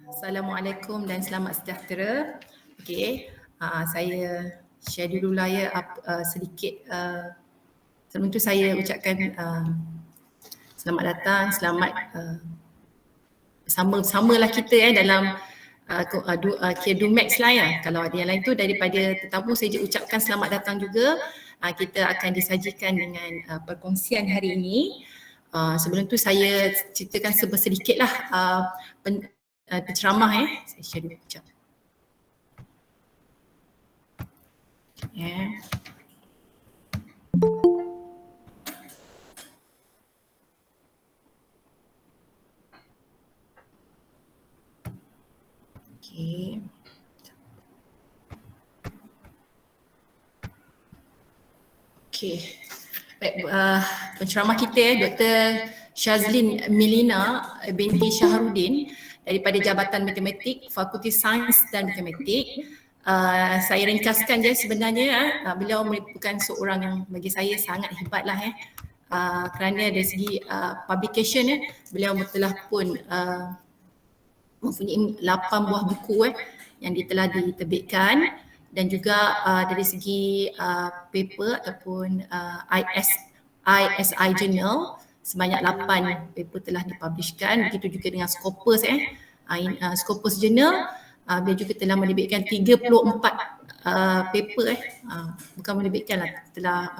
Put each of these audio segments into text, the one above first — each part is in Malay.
Assalamualaikum dan selamat sejahtera. Okey, saya share dulu lah ya sedikit. Sebelum tu saya ucapkan selamat datang, selamat sama-samalah kita dalam Dumex lah ya. Kalau ada yang lain tu daripada tetamu saya ucapkan selamat datang juga. Kita akan disajikan dengan perkongsian hari ini. Sebelum tu saya ceritakan sedikit lah penceramah saya share dulu sekejap. Okay. Okay. Baik, penceramah kita Dr. Shazlin Melina binti Syahrudin daripada Jabatan Matematik, Fakulti Sains dan Matematik. Saya ringkaskan dia sebenarnya beliau merupakan seorang yang bagi saya sangat hebatlah kerana dari segi publication beliau telah pun mempunyai 8 buah buku yang telah diterbitkan dan juga dari segi paper ataupun ISI Journal sebanyak 8 paper telah dipublishkan. Begitu juga dengan Scopus Scopus Journal dia juga telah menerbitkan 34 paper bukan menerbitkan lah, telah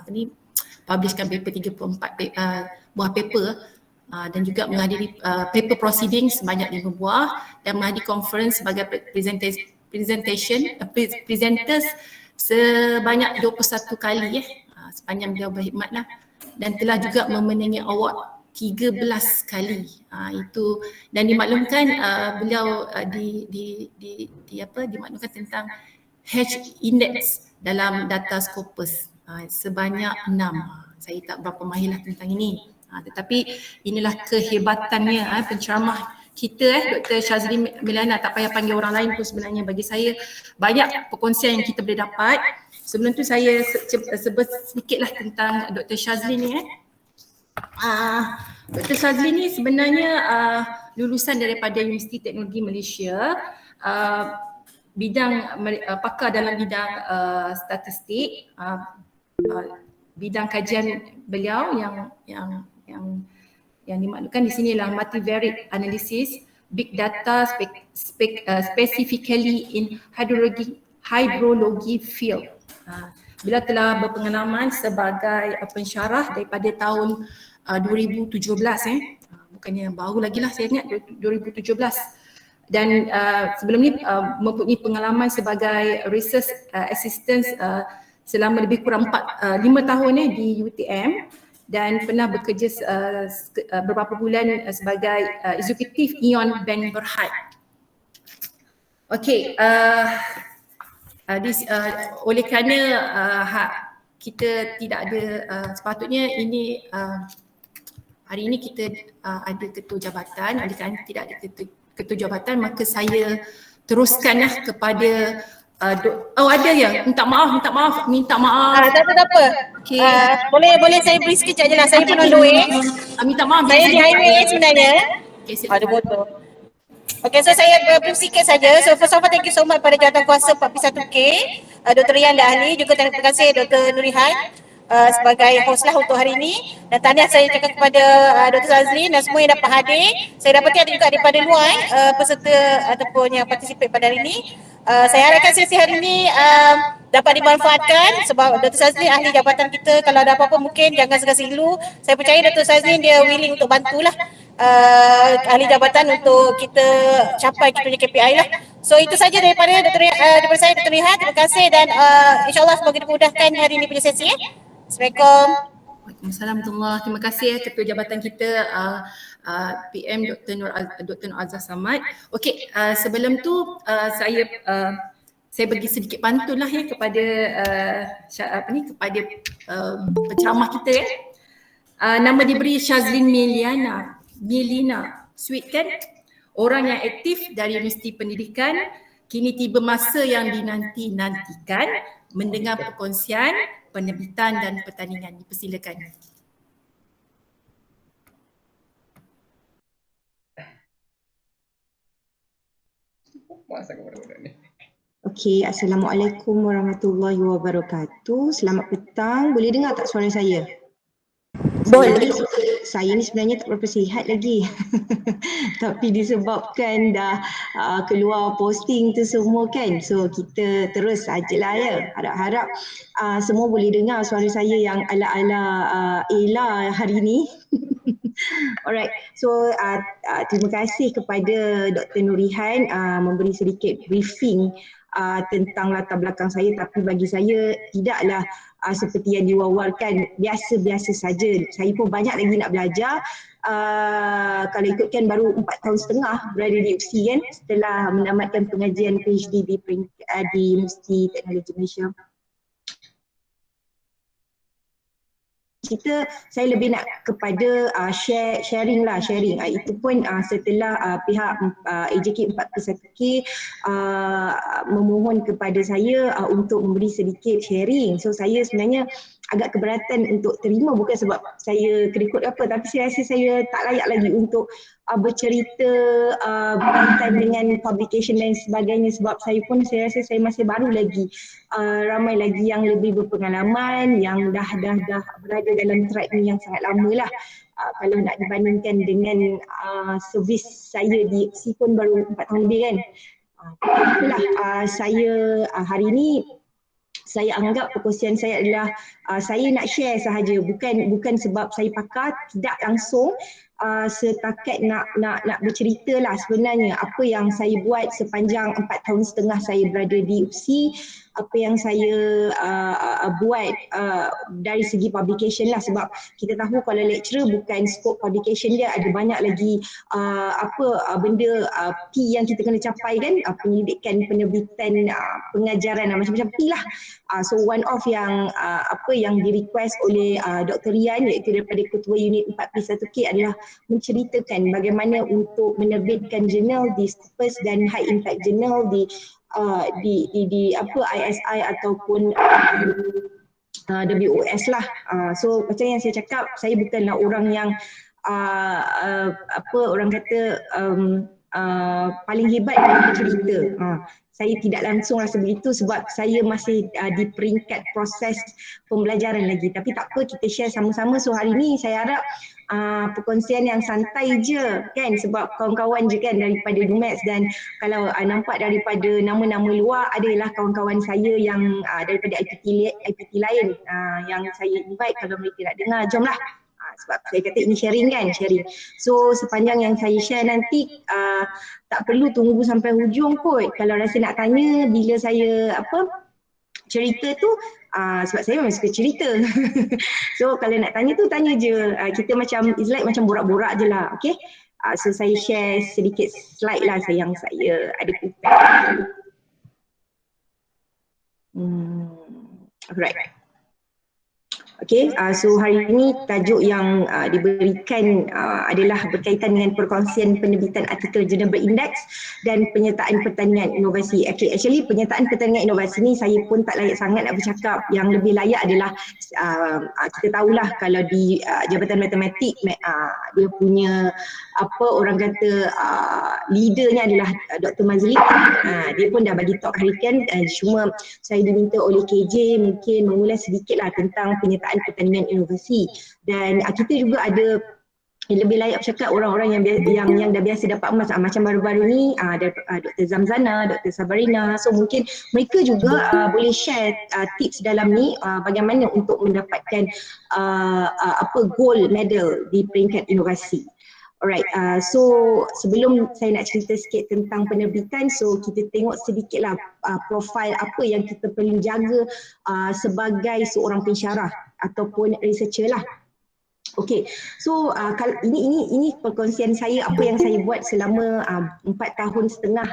publishkan paper 34 buah paper dan juga menghadiri paper proceeding sebanyak 5 buah dan menghadiri conference sebagai presenters sebanyak 21 kali sepanjang beliau berkhidmat lah, dan telah juga memenangi award 13 kali. Itu dan dimaklumkan beliau dimaklumkan tentang H index dalam data Scopus sebanyak 6. Saya tak berapa mahirlah tentang ini. Tetapi inilah kehebatannya penceramah kita Dr. Shazlin Melina. Tak payah panggil orang lain pun sebenarnya, bagi saya banyak perkongsian yang kita boleh dapat. Sebelum tu saya sebut sedikitlah tentang Dr. Shazlin ni. Dr. Shazlin ni sebenarnya lulusan daripada Universiti Teknologi Malaysia, bidang pakar dalam bidang statistik. Bidang kajian beliau yang dimaklumkan di sini adalah multivariate analysis, big data, specifically in hydrology field. Beliau telah berpengalaman sebagai pensyarah daripada tahun 2017 bukannya baru lagi lah, saya ingat 2017. Dan sebelum ni mempunyai pengalaman sebagai research assistant selama lebih kurang 5 tahun di UTM, dan pernah bekerja beberapa bulan sebagai eksekutif Ion Bank Berhad. Okey, oleh kerana kita tidak ada sepatutnya ini hari ini kita ada ketua jabatan, oleh kerana tidak ada ketua jabatan maka saya teruskanlah kepada ada ya, minta maaf. Tak apa. Okay. Boleh saya beri sekejap je lah. Saya pun on the way. Minta maaf. Saya di highway sebenarnya. Ada botol. Okay, so saya beri sikit saja. So first of all, thank you so much pada Jawatankuasa 41K, Dr. Rian dan ahli. Juga terima kasih Dr. Nurihan sebagai host lah untuk hari ini. Dan tahniah saya cakap kepada Dr. Shazlin dan semua yang dapat hadir. Saya dapati ada juga daripada luar peserta ataupun yang participate pada hari ini. Saya harapkan sesi hari ini dapat dimanfaatkan sebab Dr. Shazlin ahli jabatan kita. Kalau ada apa-apa mungkin jangan segan-silu. Saya percaya Dr. Shazlin dia willing untuk bantulah ahli jabatan untuk kita capai kita punya KPI lah. So itu saja daripada saya Dr. Rihan. Terima kasih dan insyaAllah semoga dimudahkan hari ini punya sesi. Assalamualaikum. Waalaikumsalam. Terima kasih Ketua Jabatan kita PM Dr. Nur Azhar Samad. Okey, sebelum tu saya bagi sedikit pantun lah kepada kepada penceramah kita nama diberi Shazlin Melina. Sweet kan? Orang yang aktif dari Universiti Pendidikan, kini tiba masa yang dinanti-nantikan mendengar perkongsian penerbitan dan pertandingan. Dipersilakan. Okey, Assalamualaikum warahmatullahi wabarakatuh. Selamat petang. Boleh dengar tak suara saya? Boleh. Saya ni sebenarnya tak berapa sihat lagi. Tapi disebabkan dah keluar posting tu semua kan. So kita terus sajalah ya. Harap-harap semua boleh dengar suara saya yang ala-ala Ella hari ni. Alright, so terima kasih kepada Dr. Nurihan memberi sedikit briefing tentang latar belakang saya, tapi bagi saya tidaklah seperti yang diwawarkan, biasa-biasa saja. Saya pun banyak lagi nak belajar. Kalau ikutkan baru 4 tahun setengah berada di UPSI kan, setelah menamatkan pengajian PhD di Universiti Teknologi Malaysia. Saya lebih nak kepada sharing. Itu pun setelah pihak AJK 41K memohon kepada saya untuk memberi sedikit sharing. So saya sebenarnya agak keberatan untuk terima, bukan sebab saya kerikut apa, tapi saya rasa saya tak layak lagi untuk bercerita berkaitan dengan publication dan sebagainya, sebab saya rasa saya masih baru lagi. Ramai lagi yang lebih berpengalaman, yang dah berada dalam track ni yang sangat lama lah. Kalau nak dibandingkan dengan servis saya di UPSI pun baru 4 tahun lebih kan. Itulah saya hari ni saya anggap perkongsian saya adalah saya nak share sahaja, bukan sebab saya pakar, tidak langsung setakat nak bercerita lah sebenarnya apa yang saya buat sepanjang 4 tahun setengah saya berada di UPSI, apa yang saya buat dari segi publication lah, sebab kita tahu kalau lecturer bukan scope publication dia, ada banyak lagi benda P yang kita kena capai kan, pendidikan, penerbitan, pengajaran, macam-macam P lah. So one of yang yang di request oleh Dr. Rian, iaitu daripada Ketua Unit 41K, adalah menceritakan bagaimana untuk menerbitkan jurnal di Scopus dan high impact jurnal di ISI ataupun WOS lah. So macam yang saya cakap, saya bukanlah orang yang orang kata paling hebat dalam bercerita. Saya tidak langsung rasa begitu sebab saya masih di peringkat proses pembelajaran lagi. Tapi tak apa, kita share sama-sama. So hari ni saya harap perkongsian yang santai je kan, sebab kawan-kawan je kan daripada DUMEX, dan kalau nampak daripada nama-nama luar adalah kawan-kawan saya yang daripada IPT lain yang saya invite. Kalau mereka nak dengar, jomlah. Sebab saya kata ini sharing. So sepanjang yang saya share nanti tak perlu tunggu sampai hujung kot. Kalau rasa nak tanya bila saya cerita tu, sebab saya memang suka cerita. So kalau nak tanya tu tanya je. Kita macam it's like macam borak-borak je lah. Okay? So saya share sedikit slide lah yang saya ada prepare. Alright. Okay, so hari ini tajuk yang diberikan adalah berkaitan dengan perkongsian penerbitan artikel jurnal berindeks dan penyertaan pertanian inovasi. Okay, actually penyertaan pertanian inovasi ni saya pun tak layak sangat nak bercakap. Yang lebih layak adalah kita tahulah kalau di Jabatan Matematik dia punya orang kata leadernya adalah Dr. Mazli. Dia pun dah bagi talk hari kan, cuma saya diminta oleh KJ mungkin mengulas sedikit lah tentang penyertaan pertanian inovasi, dan kita juga ada lebih layak bercakap orang-orang yang dah biasa dapat emas, macam baru-baru ni Dr. Zamzana, Dr. Sabarina. So mungkin mereka juga boleh share tips dalam ni bagaimana untuk mendapatkan gold medal di peringkat inovasi. Alright, so sebelum saya nak cerita sikit tentang penerbitan, so kita tengok sedikitlah profil apa yang kita perlu jaga sebagai seorang pensyarah ataupun researcher lah. Okay, so ini perkongsian saya, apa yang saya buat selama 4 tahun setengah.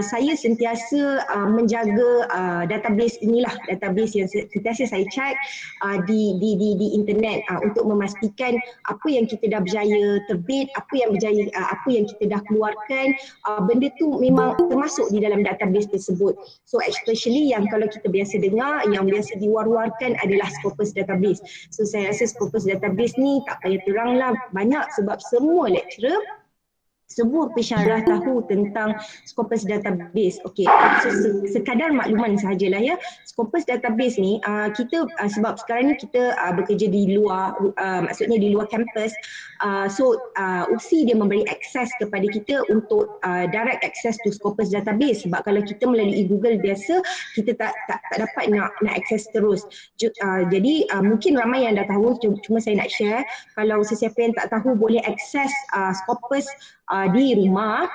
Saya sentiasa menjaga database inilah, database yang sentiasa saya check di internet untuk memastikan apa yang kita dah berjaya terbit, apa yang kita dah keluarkan, benda tu memang termasuk di dalam database tersebut. So especially yang kalau kita biasa dengar, yang biasa diwar-warkan adalah Scopus database. So saya rasa Scopus database ni tak payah terang lah banyak, sebab semua lecturer semua pensyarah tahu tentang Scopus database. Okey, so sekadar makluman sahajalah ya. Scopus database ni kita sebab sekarang ni kita bekerja di luar, maksudnya di luar kampus. So UPSI dia memberi akses kepada kita untuk direct access to Scopus database, sebab kalau kita melalui Google biasa kita tak dapat nak akses terus. Jadi mungkin ramai yang dah tahu, cuma saya nak share. Kalau sesiapa yang tak tahu boleh akses Scopus di rumah,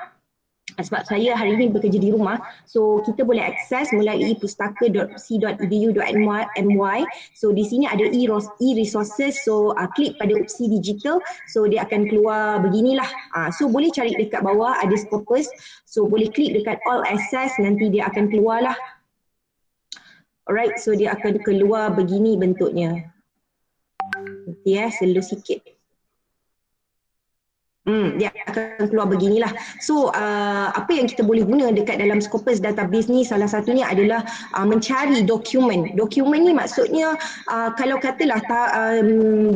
sebab saya hari ini bekerja di rumah, so kita boleh akses melalui pustaka.upsi.edu.my. So di sini ada e-resources, so klik pada UPSI Digital, so dia akan keluar beginilah. So boleh cari dekat bawah ada Scopus, so boleh klik dekat all access, nanti dia akan keluarlah. Alright, so dia akan keluar begini bentuknya. Nanti slow sikit. Dia akan keluar beginilah. So apa yang kita boleh guna dekat dalam Scopus database ni, salah satunya adalah mencari dokumen. Dokumen ni maksudnya kalau katalah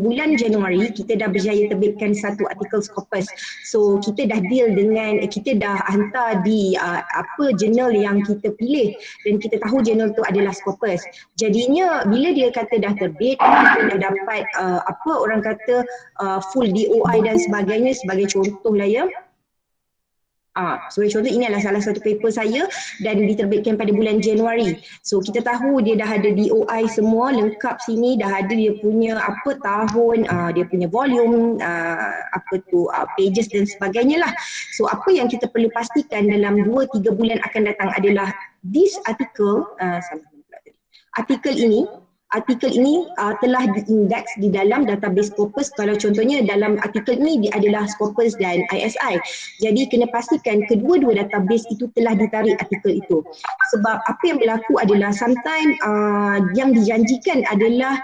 bulan Januari kita dah berjaya terbitkan satu artikel Scopus. So kita dah deal dengan, kita dah hantar di apa jurnal yang kita pilih dan kita tahu jurnal tu adalah Scopus. Jadinya bila dia kata dah terbit, kita dah dapat apa orang kata full DOI dan sebagainya, sebagai contoh lah ya. Sebagai contoh, ini adalah salah satu paper saya dan diterbitkan pada bulan Januari. So kita tahu dia dah ada DOI semua lengkap sini, dah ada dia punya apa tahun, dia punya volume, apa tu pages dan sebagainya lah. So apa yang kita perlu pastikan dalam 2-3 bulan akan datang adalah this article, artikel ini telah diindeks di dalam database Scopus. Kalau contohnya dalam artikel ini dia adalah Scopus dan ISI. Jadi kena pastikan kedua-dua database itu telah ditarik artikel itu. Sebab apa yang berlaku adalah sometimes yang dijanjikan adalah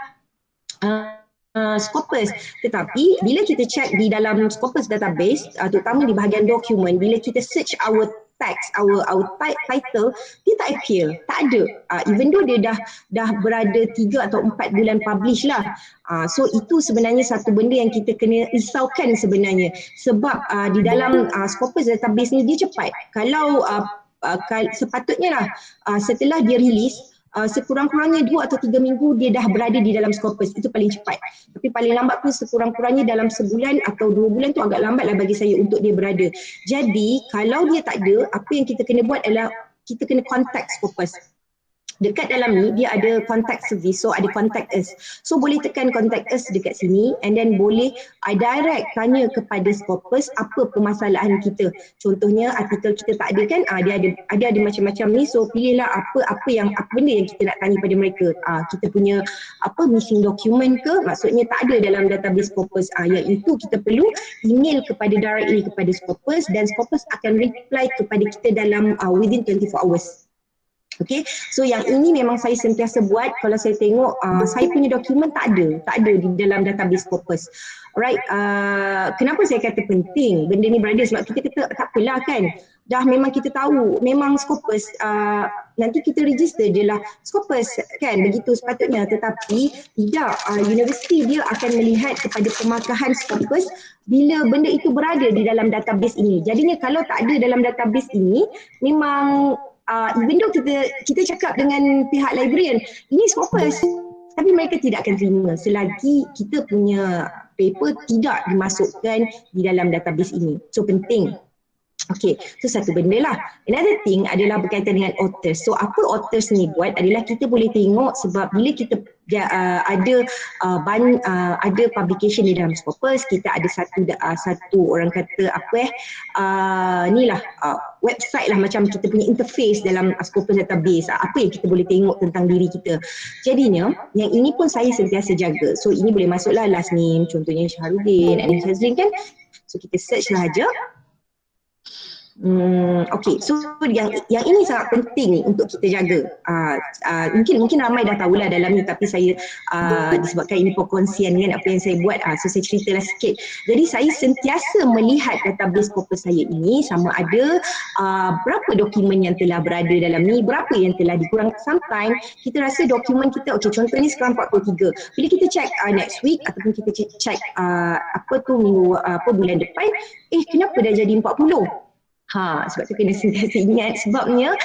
Scopus, tetapi bila kita check di dalam Scopus database, terutama di bahagian dokumen, bila kita search our text, our title, dia tak appear, tak ada. Even though dia dah berada 3 atau 4 bulan publish lah. So itu sebenarnya satu benda yang kita kena risaukan sebenarnya. Sebab di dalam Scopus database ni dia cepat. Kalau sepatutnya lah setelah dia release, sekurang-kurangnya 2 atau 3 minggu dia dah berada di dalam Scopus, itu paling cepat. Tapi paling lambat pun sekurang-kurangnya dalam sebulan atau 2 bulan tu agak lambat lah bagi saya untuk dia berada. Jadi kalau dia tak ada, apa yang kita kena buat adalah kita kena contact Scopus. Dekat dalam ni dia ada contact service, so ada contact us. So boleh tekan contact us dekat sini and then boleh direct tanya kepada Scopus apa permasalahan kita. Contohnya artikel kita tak ada kan, dia ada macam-macam ni, so pilihlah apa benda yang kita nak tanya pada mereka. Kita punya missing document ke, maksudnya tak ada dalam database Scopus, yang itu kita perlu email directly kepada Scopus dan Scopus akan reply kepada kita dalam within 24 hours. Okay, so yang ini memang saya sentiasa buat. Kalau saya tengok saya punya dokumen tak ada di dalam database Scopus. Alright, kenapa saya kata penting benda ni berada, sebab kita kata tak apalah kan, dah memang kita tahu memang Scopus nanti kita register je lah Scopus kan, begitu sepatutnya. Tetapi tidak, universiti dia akan melihat kepada pemakahan Scopus bila benda itu berada di dalam database ini. Jadinya kalau tak ada dalam database ini, memang even though kita cakap dengan pihak librarian ini Scopus, tapi mereka tidak akan terima selagi kita punya paper tidak dimasukkan di dalam database ini. So penting. Okay, so satu benda lah. Another thing adalah berkaitan dengan authors. So apa authors ni buat adalah kita boleh tengok, sebab bila kita ada publication di dalam Scopus, kita ada satu orang kata website lah, macam kita punya interface dalam Scopus database, apa yang kita boleh tengok tentang diri kita. Jadinya yang ini pun saya sentiasa jaga. So ini boleh masuklah last name, contohnya Syahrudin, Anis Shazrin kan. So kita search sahaja. Okay, so yang ini sangat penting untuk kita jaga. Mungkin ramai dah tahulah dalam ni, tapi saya disebabkan ini perkongsian kan apa yang saya buat, so saya ceritalah sikit. Jadi saya sentiasa melihat database Scopus saya ini sama ada berapa dokumen yang telah berada dalam ni, berapa yang telah dikurang. Sometimes kita rasa dokumen kita, okay, contoh ni sekarang 43. Bila kita check next week ataupun kita check minggu bulan depan, kenapa dah jadi 40? Sebab tu kena sentiasa ingat, sebabnya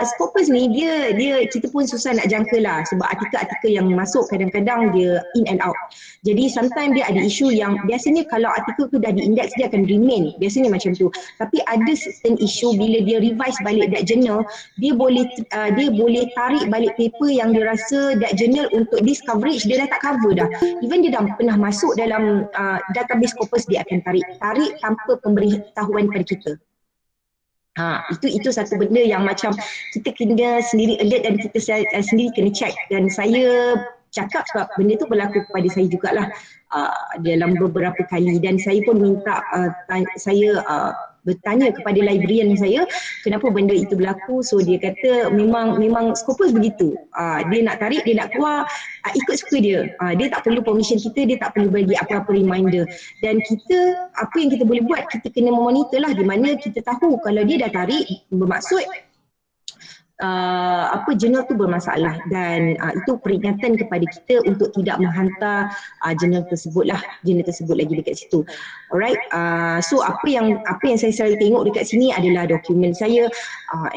Scopus ni dia kita pun susah nak jangka lah, sebab artikel-artikel yang masuk kadang-kadang dia in and out. Jadi sometimes dia ada isu yang biasanya kalau artikel tu dah di-index dia akan remain, biasanya macam tu. Tapi ada certain isu bila dia revise balik that journal, dia boleh tarik balik paper yang dia rasa that journal untuk this coverage dia dah tak cover dah. Even dia dah pernah masuk dalam database Scopus, dia akan tarik tanpa pemberitahuan pada kita. Itu satu benda yang macam kita kena sendiri alert dan kita sendiri kena check. Dan saya cakap sebab benda tu berlaku kepada saya jugalah dalam beberapa kali, dan saya pun minta saya bertanya kepada librarian saya kenapa benda itu berlaku. So dia kata memang Scopus begitu, dia nak tarik, dia nak keluar, ikut suka dia. Dia tak perlu permission kita, dia tak perlu bagi apa-apa reminder. Dan kita, apa yang kita boleh buat, kita kena memonitor lah, di mana kita tahu kalau dia dah tarik bermaksud jurnal tu bermasalah, dan itu peringatan kepada kita untuk tidak menghantar jurnal tersebut lagi dekat situ. Alright, so apa yang saya selalu tengok dekat sini adalah dokumen saya,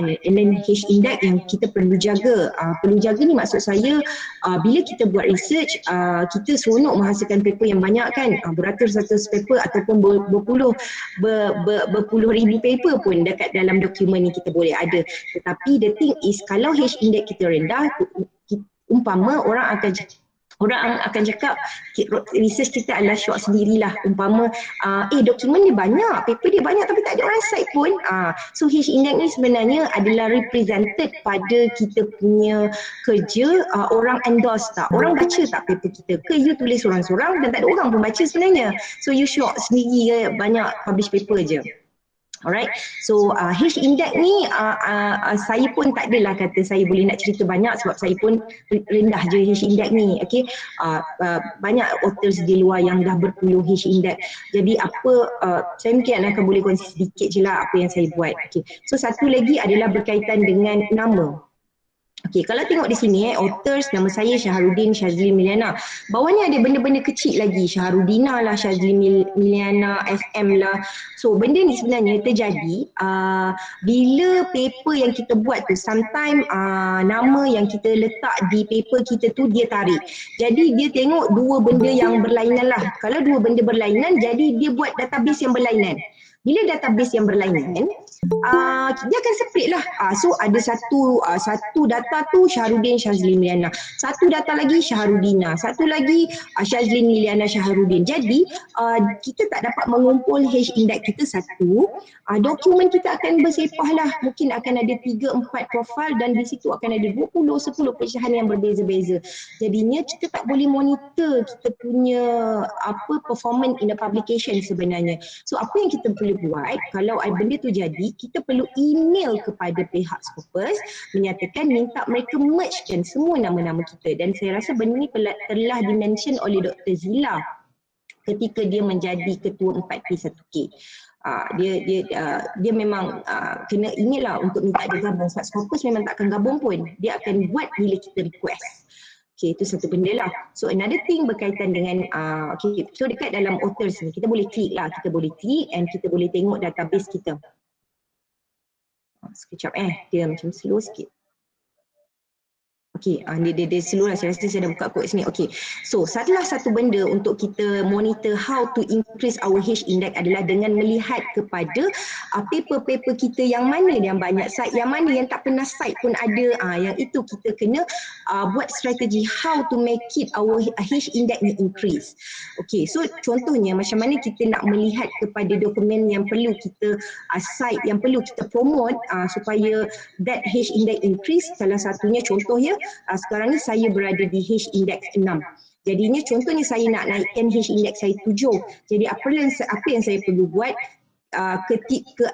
and then H index yang kita perlu jaga. Perlu jaga ni maksud saya bila kita buat research, kita seronok menghasilkan paper yang banyak kan, beratus-ratus paper ataupun berpuluh ribu paper pun dekat dalam dokumen ni kita boleh ada. Tetapi the thing is, kalau H index kita rendah, umpama orang akan cakap research kita adalah syok sendirilah. Umpama dokumen dia banyak, paper dia banyak tapi tak ada orang cite pun. So H index ni sebenarnya adalah represented pada kita punya kerja. Orang endorse tak, orang baca tak paper kita, ke you tulis sorang-sorang dan tak ada orang pun baca sebenarnya. So you syok sendiri banyak publish paper je. Alright, so H index ni saya pun tak adalah kata saya boleh nak cerita banyak sebab saya pun rendah je H index ni. Okay, banyak authors di luar yang dah berpuluh H index. Jadi saya mungkin akan boleh kongsi sedikit je lah apa yang saya buat. Okay, so satu lagi adalah berkaitan dengan nama. Okay, kalau tengok di sini authors, nama saya Syahrudin Shazlin Miliana. Bawah ni ada benda-benda kecil lagi, Syahrudina lah, Shazlin Miliana, FM lah. So benda ni sebenarnya terjadi bila paper yang kita buat tu, sometimes nama yang kita letak di paper kita tu dia tarik. Jadi dia tengok dua benda yang berlainan lah. Kalau dua benda berlainan, jadi dia buat database yang berlainan. Bila database yang berlainan, dia akan separate lah. So ada satu data tu Syahrudin Shazlin Miliana, satu data lagi Syahrudina, satu lagi Shazlin Miliana Syahrudin. Jadi kita tak dapat mengumpul H index kita satu. Dokumen kita akan bersepah lah. Mungkin akan ada 3-4 profil dan di situ akan ada 20-10 pecahan yang berbeza-beza. Jadinya kita tak boleh monitor kita punya performance in the publication sebenarnya. So apa yang kita perlu buat kalau benda tu jadi, kita perlu email kepada pihak Scopus menyatakan minta mereka mergekan semua nama-nama kita. Dan saya rasa benda ni telah dimention oleh Dr. Zila ketika dia menjadi ketua 4P1K. Dia memang kena inilah untuk minta dia gabung sebab Scopus memang tak akan gabung pun, dia akan buat bila kita request. Okay, itu satu benda lah. So another thing berkaitan dengan so dekat dalam authors ni kita boleh klik and kita boleh tengok database kita. Sekejap dia macam slow sikit. Okay, dia slow lah. Saya rasa saya dah buka kod sini. Okay, so salah satu benda untuk kita monitor how to increase our H index adalah dengan melihat kepada paper-paper kita yang mana yang banyak site, yang mana yang tak pernah site pun ada. Yang itu kita kena buat strategi how to make it our H index ni increase. Okay, so contohnya macam mana kita nak melihat kepada dokumen yang perlu kita site, yang perlu kita promote supaya that H index increase. Salah satunya contohnya sekarang ni saya berada di H index 6. Jadinya contohnya saya nak naikkan H index saya 7. Jadi apa yang saya perlu buat, artikel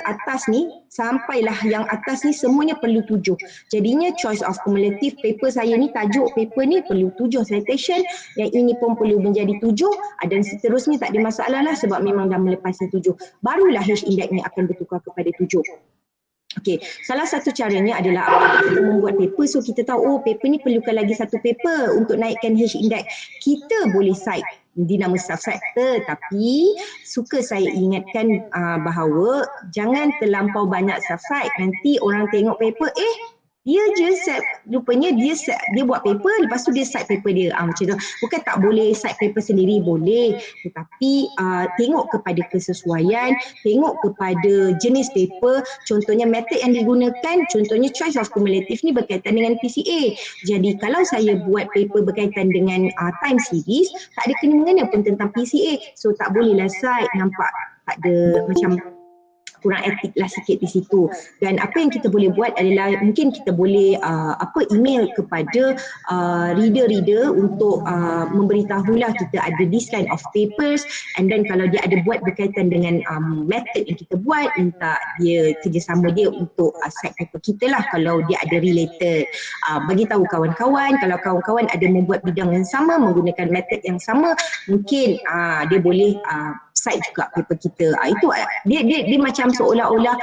atas ni sampailah yang atas ni semuanya perlu 7. Jadinya choice of cumulative paper saya ni, tajuk paper ni perlu 7 citation, yang ini pun perlu menjadi 7 dan seterusnya tak ada masalah lah sebab memang dah melepasi 7. Barulah H-index ni akan bertukar kepada 7. Okey, salah satu caranya adalah kita membuat paper, so kita tahu oh paper ni perlukan lagi satu paper untuk naikkan H-index. Kita boleh cite di nama subsite, tetapi suka saya ingatkan bahawa jangan terlampau banyak subsite. Nanti orang tengok paper, dia je set, rupanya dia buat paper, lepas tu dia cite paper dia. Macam tu. Bukan tak boleh cite paper sendiri, boleh. Tetapi tengok kepada kesesuaian, tengok kepada jenis paper, contohnya method yang digunakan, contohnya choice of cumulative ni berkaitan dengan PCA. Jadi kalau saya buat paper berkaitan dengan time series, tak ada kena-mengena pun tentang PCA. So tak bolehlah cite, nampak tak ada macam kurang etik lah sikit di situ. Dan apa yang kita boleh buat adalah mungkin kita boleh email kepada reader-reader untuk memberitahulah kita ada this kind of papers, and then kalau dia ada buat berkaitan dengan method yang kita buat, minta dia kerjasama dia untuk cite paper kita lah kalau dia ada related. Bagi tahu kawan-kawan, kalau kawan-kawan ada membuat bidang yang sama, menggunakan method yang sama, mungkin dia boleh cite juga paper kita. Itu dia macam seolah-olah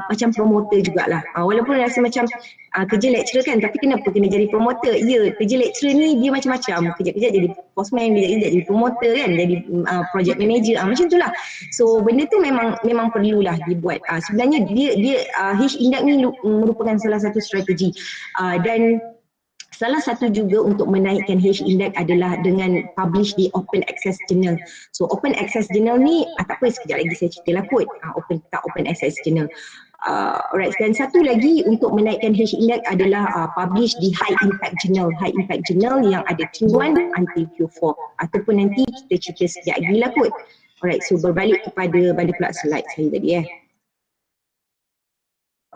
macam promoter jugalah. Walaupun rasa macam kerja lecturer kan, tapi kenapa kena jadi promoter? Ya, kerja lecturer ni dia macam-macam. Kejap-kejap jadi postman, kejap-kejap jadi promoter kan, jadi project manager, macam itulah. So benda tu memang perlulah dibuat. Sebenarnya dia H-index ni merupakan salah satu strategi, dan salah satu juga untuk menaikkan H-index adalah dengan publish di Open Access Journal. So Open Access Journal ni, tak apa, sekejap lagi saya cerita lah kot. Open Access Journal. Alright, dan satu lagi untuk menaikkan H-index adalah publish di High Impact Journal. High Impact Journal yang ada Q1 until Q4. Ataupun nanti kita cerita sekejap lagi lah kot. Alright, so berbalik kepada pula slide saya tadi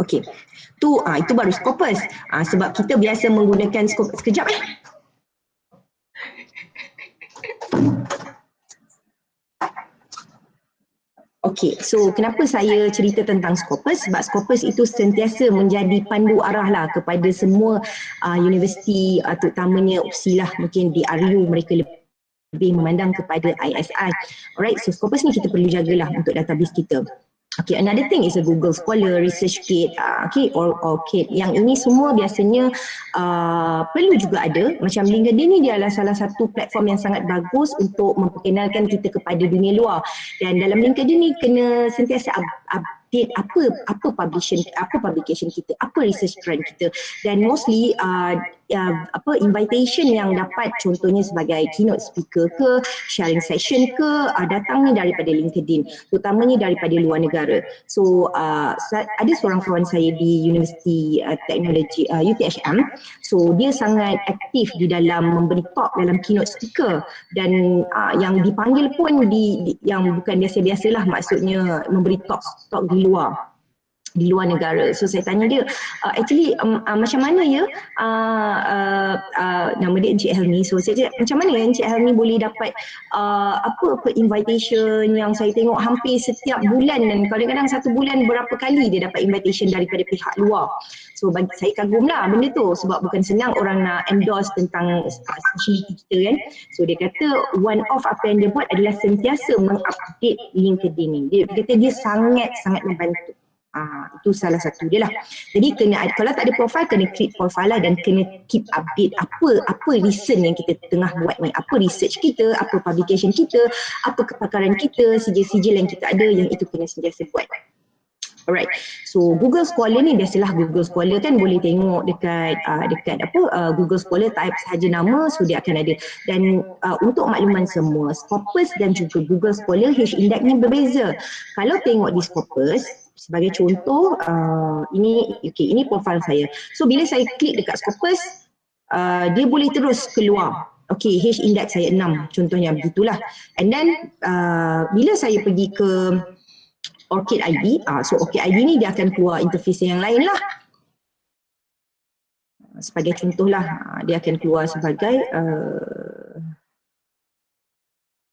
Okey, itu baru Scopus. Sebab kita biasa menggunakan Scopus. Sekejap Okey, so kenapa saya cerita tentang Scopus? Sebab Scopus itu sentiasa menjadi pandu arah lah kepada semua universiti, terutamanya UPSI lah, mungkin di RU mereka lebih memandang kepada ISI. Alright, so Scopus ni kita perlu jagalah untuk database kita. Okay, another thing is a Google Scholar, ResearchGate, or ORCID. Yang ini semua biasanya perlu juga ada. Macam LinkedIn ni dia adalah salah satu platform yang sangat bagus untuk memperkenalkan kita kepada dunia luar. Dan dalam LinkedIn ni kena sentiasa update apa publication kita, apa research trend kita, dan mostly invitation yang dapat, contohnya sebagai keynote speaker ke, sharing session ke, datangnya daripada LinkedIn, terutamanya daripada luar negara. So ada seorang kawan saya di Universiti Teknologi UTHM, so dia sangat aktif di dalam memberi talk dalam keynote speaker, dan yang dipanggil pun yang bukan biasa-biasalah, maksudnya memberi talk di luar negara. So saya tanya dia, actually macam mana ya, nama dia Encik Helmi. So saya cakap, macam mana ya Encik Helmi boleh dapat invitation yang saya tengok hampir setiap bulan, dan kadang-kadang satu bulan berapa kali dia dapat invitation daripada pihak luar. So bagi saya kagum lah benda tu, sebab bukan senang orang nak endorse tentang specialty kita kan. So dia kata one of apa yang dia buat adalah sentiasa mengupdate LinkedIn ni. Dia kata dia sangat-sangat membantu. Itu salah satu dia lah. Jadi kalau tak ada profile, kena create profile lah, dan kena keep update apa recent yang kita tengah buat ni, apa research kita, apa publication kita, apa kepakaran kita, sijil-sijil yang kita ada, yang itu kena sentiasa buat. Alright, so Google Scholar ni biasalah Google Scholar kan boleh tengok dekat Google Scholar, type sahaja nama, so dia akan ada. Dan untuk makluman semua, Scopus dan juga Google Scholar H-index-nya berbeza. Kalau tengok di Scopus, sebagai contoh, ini profil saya. So bila saya klik dekat Scopus, dia boleh terus keluar. Okay, H-index saya 6, contohnya begitulah. And then bila saya pergi ke ORCID ID, so ORCID ID ni dia akan keluar interface yang lain lah. Sebagai contoh lah, dia akan keluar sebagai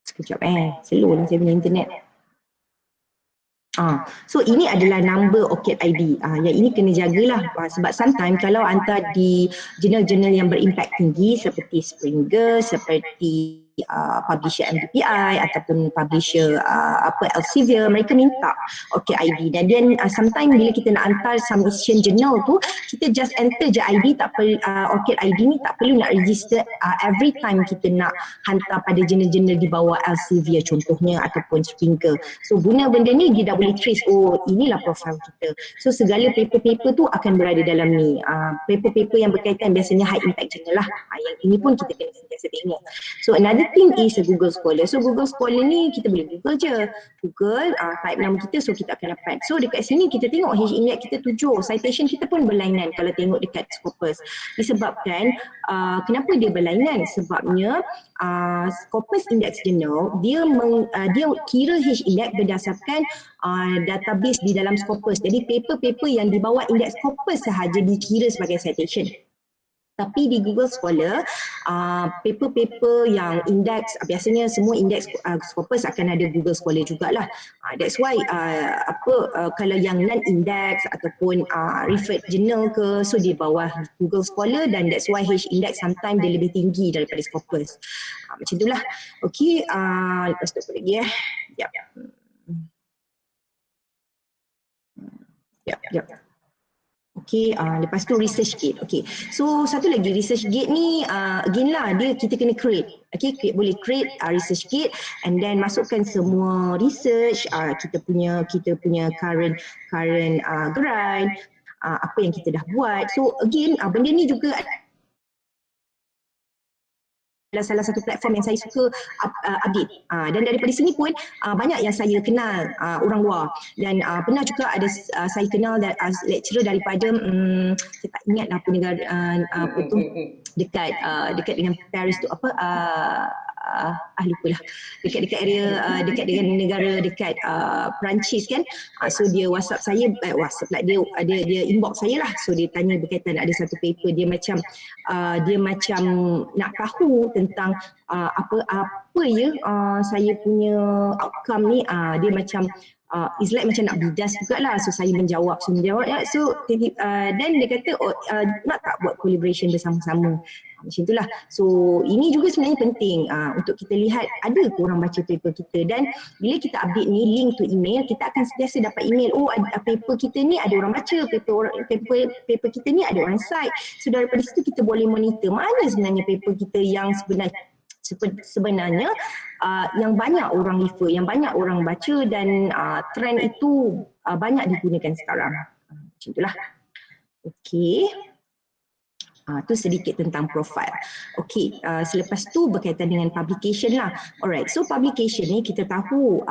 sekejap slow lah saya punya internet. So ini adalah number ORCID ID. Yang ini kena jagalah sebab sometimes kalau hantar di jurnal-jurnal yang berimpact tinggi seperti Springer, seperti publisher MDPI ataupun publisher Elsevier, mereka minta ORCID ID dan sometimes bila kita nak hantar submission journal tu, kita just enter je ID, tak perlu ORCID ID ni tak perlu nak register every time kita nak hantar pada jurnal-jurnal di bawah Elsevier contohnya ataupun Springer. So guna benda ni dia dah boleh trace, oh inilah profil kita. So segala paper-paper tu akan berada dalam ni. Paper-paper yang berkaitan biasanya high impact journal lah. Yang ini pun kita kena sentiasa tengok. So another thing is Google Scholar. So Google Scholar ni kita boleh Google je. Google, type nama kita, so kita akan dapat. So dekat sini kita tengok H-index kita 7. Citation kita pun berlainan kalau tengok dekat Scopus. Disebabkan, kenapa dia berlainan? Sebabnya Scopus Index Journal, dia kira H-index berdasarkan database di dalam Scopus. Jadi paper-paper yang di bawah indeks Scopus sahaja dikira sebagai citation. Tapi di Google Scholar, paper-paper yang indeks, biasanya semua indeks Scopus akan ada Google Scholar jugalah. That's why kalau yang non-index ataupun referred journal ke, so di bawah Google Scholar, dan that's why H-index sometimes dia lebih tinggi daripada Scopus. Macam itulah. Okay, lepas tu apa lagi Yep. Okay, lepas tu ResearchGate. Okay, so satu lagi ResearchGate ni again lah, kita kena create. Okay, boleh create ResearchGate and then masukkan semua research, kita punya current grant, apa yang kita dah buat. So again, benda ni juga adalah salah satu platform yang saya suka update. Dan daripada sini pun banyak yang saya kenal orang luar, dan pernah juga ada saya kenal lecturer daripada saya tak ingat apa negara apa tu dekat dengan Paris tu lupa lah, dekat area dekat dengan negara dekat Perancis kan. So dia WhatsApp saya, WhatsApp lah, dia inbox saya lah. So dia tanya berkaitan ada satu paper, dia macam nak tahu tentang apa ya saya punya outcome ni. Dia macam it's like macam nak bidas jugalah. So saya menjawab ya. So dan dia kata nak tak buat collaboration bersama-sama. Macam itulah. So ini juga sebenarnya penting untuk kita lihat ada ke orang baca paper kita, dan bila kita update ni link to email, kita akan sentiasa dapat email, paper kita ni ada orang baca, paper kita ni ada orang cite. So daripada situ kita boleh monitor mana sebenarnya paper kita yang sebenarnya yang banyak orang refer, yang banyak orang baca, dan trend itu banyak digunakan sekarang. Macam itulah. Okay. Tu sedikit tentang profile. Okay, selepas tu berkaitan dengan publication lah. Alright, so publication ni kita tahu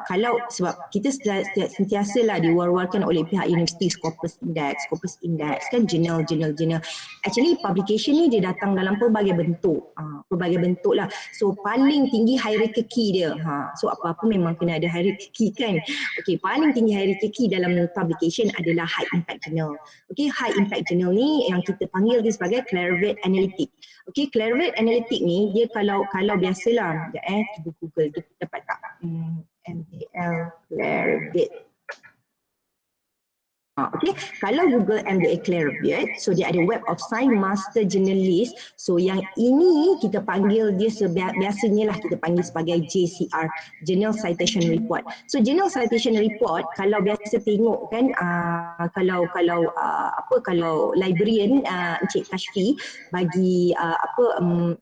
kalau sebab kita sentiasa lah diwar-warkan oleh pihak universiti Scopus Index kan, journal. Actually publication ni dia datang dalam pelbagai bentuk lah. So paling tinggi hierarchy dia. So apa-apa memang kena ada hierarchy kan. Okay, paling tinggi hierarchy dalam publication adalah high impact journal. Okay, high impact journal ni yang kita panggil sebagai Clarivate Analytic. Okay, Clarivate Analytic ni dia kalau biasalah, cuba Google kita dapat tak? MDL Clarivate. Okay, kalau Google MDA Clarivate, so dia ada Web of Science Master Journalist. So yang ini kita panggil dia biasanya lah kita panggil sebagai JCR, Journal Citation Report. So Journal Citation Report kalau biasa tengok kan, kalau librarian Encik Kashfi bagi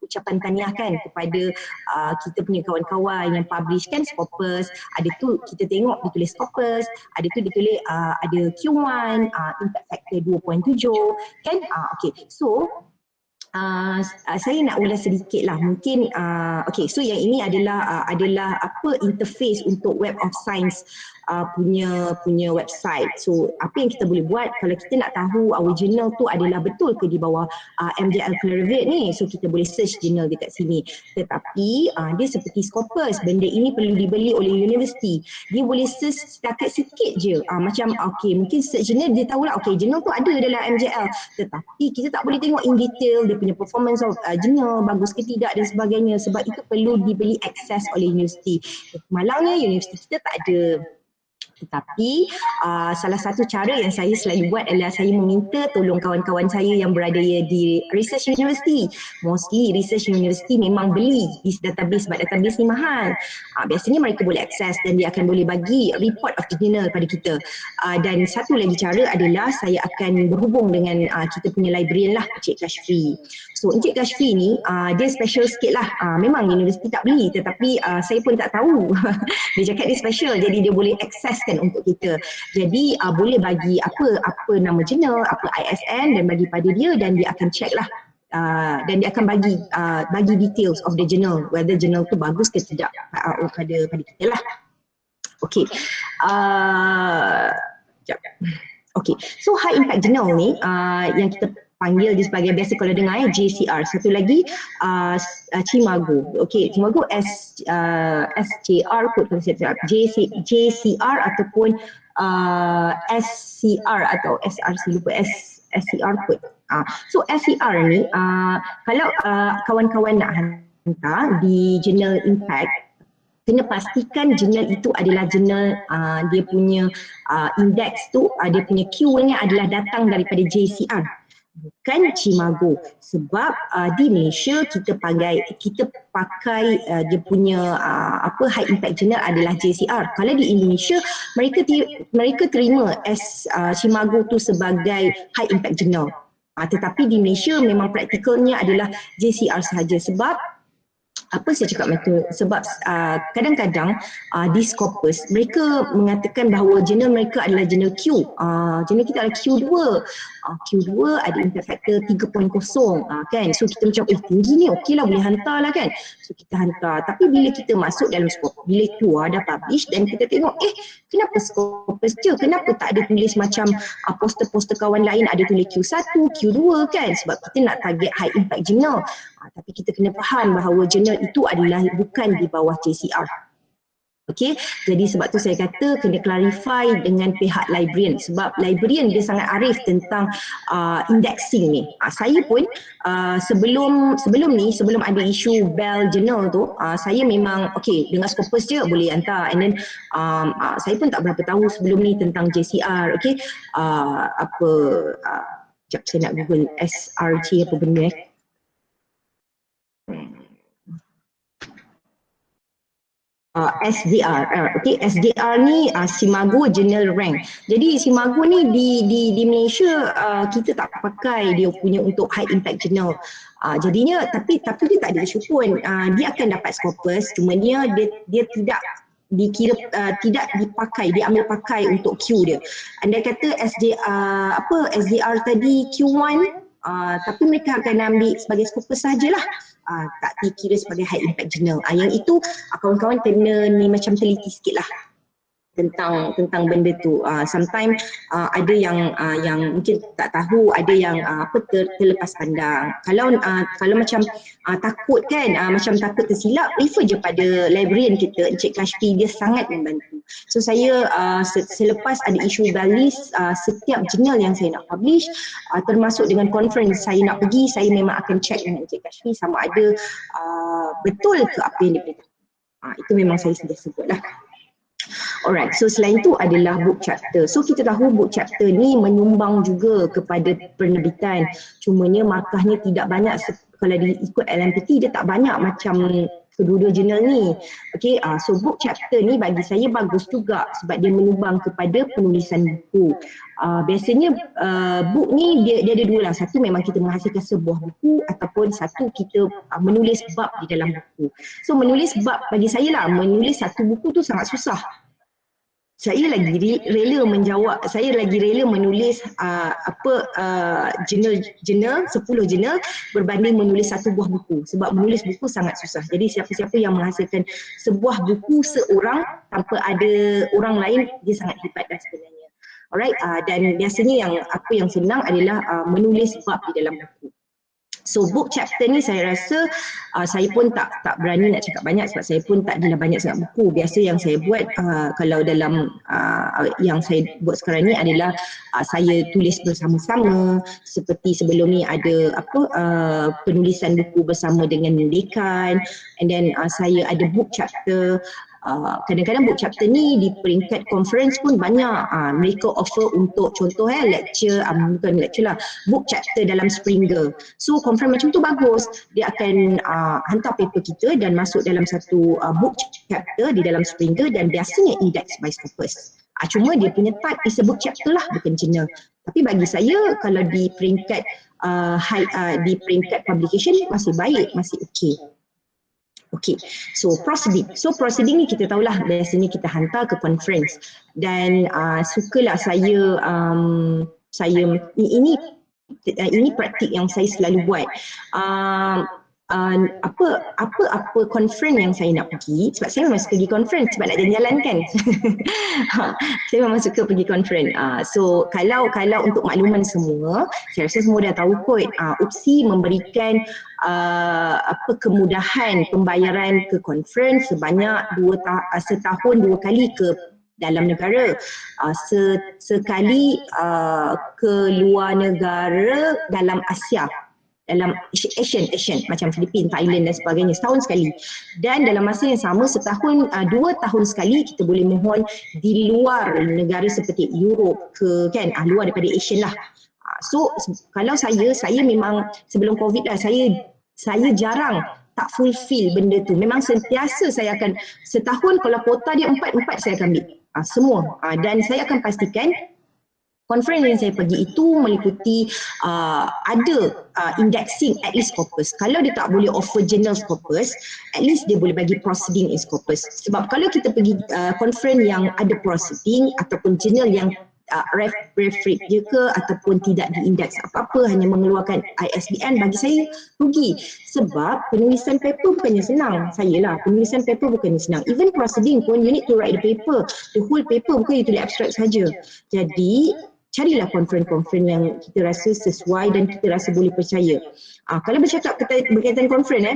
ucapan tahniah kan kepada kita punya kawan-kawan yang publish kan Scopus, ada tu kita tengok ditulis Scopus, ada tu ditulis ada Q1, impact factor 2.7 kan. Okay, so saya nak ulas sedikit lah mungkin. Okay, so yang ini adalah interface untuk Web of Science punya website. So apa yang kita boleh buat kalau kita nak tahu our journal tu adalah betul ke di bawah MJL Clarivate ni, so kita boleh search journal dekat sini. Tetapi dia seperti Scopus, benda ini perlu dibeli oleh universiti. Dia boleh search setakat sikit je, macam okay, mungkin search journal dia tahulah okay journal tu ada dalam MJL, tetapi kita tak boleh tengok in detail dia punya performance of journal bagus ke tidak dan sebagainya, sebab itu perlu dibeli akses oleh universiti. Malangnya universiti kita tak ada Tetapi salah satu cara yang saya selalu buat adalah saya meminta tolong kawan-kawan saya yang berada di research university. Mostly research university memang beli this database sebab database ni mahal. Biasanya mereka boleh akses dan dia akan boleh bagi report of the journal pada kita. Dan satu lagi cara adalah saya akan berhubung dengan kita punya librarian lah, Encik Kashfi. So Encik Kashfi ni dia special sikit lah. Memang universiti tak beli tetapi saya pun tak tahu. Dia cakap dia special jadi dia boleh accesskan untuk kita. Jadi boleh bagi apa nama jurnal, apa ISN dan bagi pada dia dan dia akan check lah. Dan dia akan bagi details of the journal, whether journal tu bagus ke tidak pada kita lah. Okay. Okay. So high impact journal ni yang kita panggil dia sebagai biasa kalau dengar JCR. Satu lagi Cimago. Okay, Cimago SJR kot kalau saya cakap. JCR ataupun SCR atau SRC lupa SCR kot. So SCR ni kalau kawan-kawan nak hantar di jurnal impact, kena pastikan jurnal itu adalah jurnal dia punya indeks tu, dia punya Q-nya adalah datang daripada JCR. Bukan Cimago, sebab di Malaysia kita pakai dia punya high impact journal adalah JCR. Kalau di Indonesia mereka terima Cimago tu sebagai high impact journal. Tetapi di Malaysia memang praktikalnya adalah JCR sahaja sebab apa saya cakap macam tu? Sebab kadang-kadang di Scopus mereka mengatakan bahawa jurnal mereka adalah jurnal Q. Jurnal kita adalah Q2. Q2 ada impact factor 3.0 kan. So kita macam tinggi ni okeylah boleh hantar lah kan. So kita hantar. Tapi bila kita masuk dalam Scopus, bila keluar dah publish dan kita tengok kenapa Scopus je? Kenapa tak ada tulis macam poster-poster kawan lain ada tulis Q1, Q2 kan? Sebab kita nak target high impact journal. Tapi kita kena faham bahawa jurnal itu adalah bukan di bawah JCR. Okey, jadi sebab tu saya kata kena clarify dengan pihak librarian sebab librarian dia sangat arif tentang indexing ni. Saya pun sebelum ada isu Bell Journal tu, saya memang dengan Scopus je boleh hantar and then saya pun tak berapa tahu sebelum ni tentang JCR. Okey, sekejap saya nak Google SRC apa benda SDR. SDR ni Cimago Journal Rank. Jadi Cimago ni di Malaysia kita tak pakai dia punya untuk high impact journal. Jadinya tapi dia tak ada isu pun. Dia akan dapat Scopus, cuma dia tidak dikira tidak dipakai, diambil pakai untuk Q dia. Andai kata SDR tadi Q1 tapi mereka akan ambil sebagai Scopus sajalah. Tak dikira sebagai high impact journal. Yang itu kawan-kawan kena ni macam teliti sikit lah tentang benda tu. Sometimes ada yang mungkin tak tahu, ada yang terlepas pandang. Kalau macam takut kan, macam takut tersilap, refer je pada librarian kita, Encik Kashfi, dia sangat membantu. So saya selepas ada isu Balis, setiap jurnal yang saya nak publish, termasuk dengan conference saya nak pergi, saya memang akan check dengan Encik Kashfi sama ada betul ke apa yang dia beritahu. Itu memang saya sudah sebut lah. Alright, so selain itu adalah book chapter. So kita tahu book chapter ni menyumbang juga kepada penerbitan. Cumanya markahnya tidak banyak, kalau diikut LMPT dia tak banyak macam kedua-dua jurnal ni. Okay, so book chapter ni bagi saya bagus juga sebab dia menyumbang kepada penulisan buku. Biasanya book ni dia ada dua lah. Satu memang kita menghasilkan sebuah buku ataupun satu kita menulis bab di dalam buku. So menulis bab bagi saya lah, menulis satu buku tu sangat susah. Saya lagi rela menulis jurnal 10 jurnal berbanding menulis satu buah buku sebab menulis buku sangat susah. Jadi siapa-siapa yang menghasilkan sebuah buku seorang tanpa ada orang lain, dia sangat hebat dah sebenarnya. Alright, dan biasanya yang senang adalah menulis bab di dalam buku. So book chapter ni saya rasa saya pun tak berani nak cakap banyak sebab saya pun tak adalah banyak sangat buku. Biasa yang saya buat kalau dalam yang saya buat sekarang ni adalah saya tulis bersama-sama, seperti sebelum ni ada penulisan buku bersama dengan dekan, and then saya ada book chapter. kadang-kadang book chapter ni di peringkat conference pun banyak mereka offer untuk contoh lecture, bukan lecture lah, book chapter dalam Springer. So conference macam tu bagus, dia akan hantar paper kita dan masuk dalam satu book chapter di dalam Springer dan biasanya index by Scopus. Cuma dia punya type is a book chapter lah, bukan journal. Tapi bagi saya kalau di peringkat di peringkat publication masih baik, masih okey. Okay, so proceeding ni kita tahulah biasanya kita hantar ke conference dan sukalah saya ini praktik yang saya selalu buat. Apa conference yang saya nak pergi, sebab saya memang suka pergi conference sebab nak jalan-jalan kan. Saya memang suka pergi conference. So kalau untuk makluman semua, saya rasa semua dah tahu kot, UPSI memberikan kemudahan pembayaran ke conference sebanyak setahun 2 kali ke dalam negara, sekali ke luar negara dalam Asia, dalam Asian macam Filipina, Thailand dan sebagainya, setahun sekali. Dan dalam masa yang sama setahun 2 tahun sekali kita boleh mohon di luar negara seperti Europe ke kan, luar daripada Asian lah. So kalau saya memang sebelum COVID lah, saya jarang tak fulfill benda tu. Memang sentiasa saya akan setahun kalau kuota dia 4 saya akan ambil semua, dan saya akan pastikan conference yang saya pergi itu meliputi ada indexing at least Scopus. Kalau dia tak boleh offer journal Scopus, at least dia boleh bagi proceeding in Scopus. Sebab kalau kita pergi conference yang ada proceeding ataupun journal yang referred je ke ataupun tidak diindeks apa-apa, hanya mengeluarkan ISBN, bagi saya rugi. Sebab penulisan paper bukannya senang. Penulisan paper bukannya senang. Even proceeding pun you need to write the paper, the whole paper, bukan you tulis abstract saja. Jadi carilah conference yang kita rasa sesuai dan kita rasa boleh percaya. Kalau bercakap berkaitan conference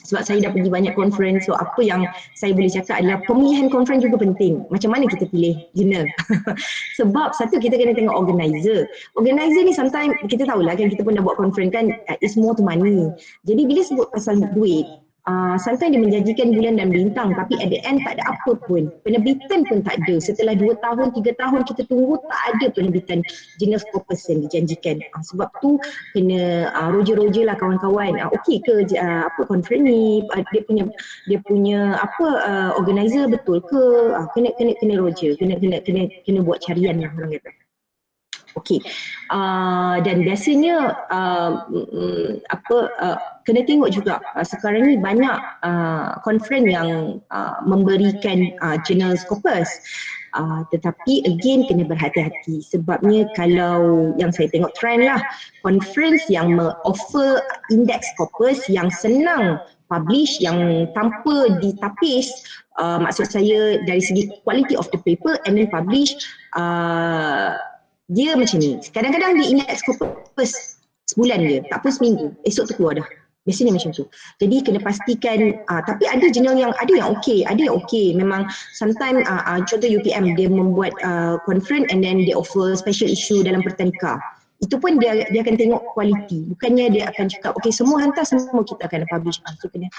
sebab saya dah pergi banyak conference, so apa yang saya boleh cakap adalah pemilihan conference juga penting. Macam mana kita pilih journal? Sebab satu, kita kena tengok organizer. Organizer ni sometimes kita tahulah kan, kita pun dah buat conference kan, it's more to money. Jadi bila sebut pasal duit, sometimes dia menjanjikan bulan dan bintang, tapi at the end tak ada apa pun. Penerbitan pun tak ada. Setelah 2 tahun, 3 tahun kita tunggu, tak ada penerbitan journal Scopus yang dijanjikan. Sebab tu kena roger-roger lah kawan-kawan. Okey ke conference ni, dia punya organizer betul ke? Kena roger, kena buat carian lah orang kata. Okey, dan biasanya kena tengok juga sekarang ni banyak conference yang memberikan journal Scopus, tetapi again kena berhati-hati. Sebabnya kalau yang saya tengok trend lah, conference yang offer index Scopus yang senang publish, yang tanpa ditapis, maksud saya dari segi quality of the paper and then publish, dia macam ni. Kadang-kadang di index Scopus sebulan je, tak pun seminggu, esok tu keluar dah. Biasanya macam tu. Jadi kena pastikan, tapi ada jurnal yang okey, memang sometimes contoh UPM dia membuat conference and then dia offer special issue dalam Pertanika. Itu pun dia akan tengok kualiti. Bukannya dia akan cakap okey semua hantar, semua kita akan publish. So kena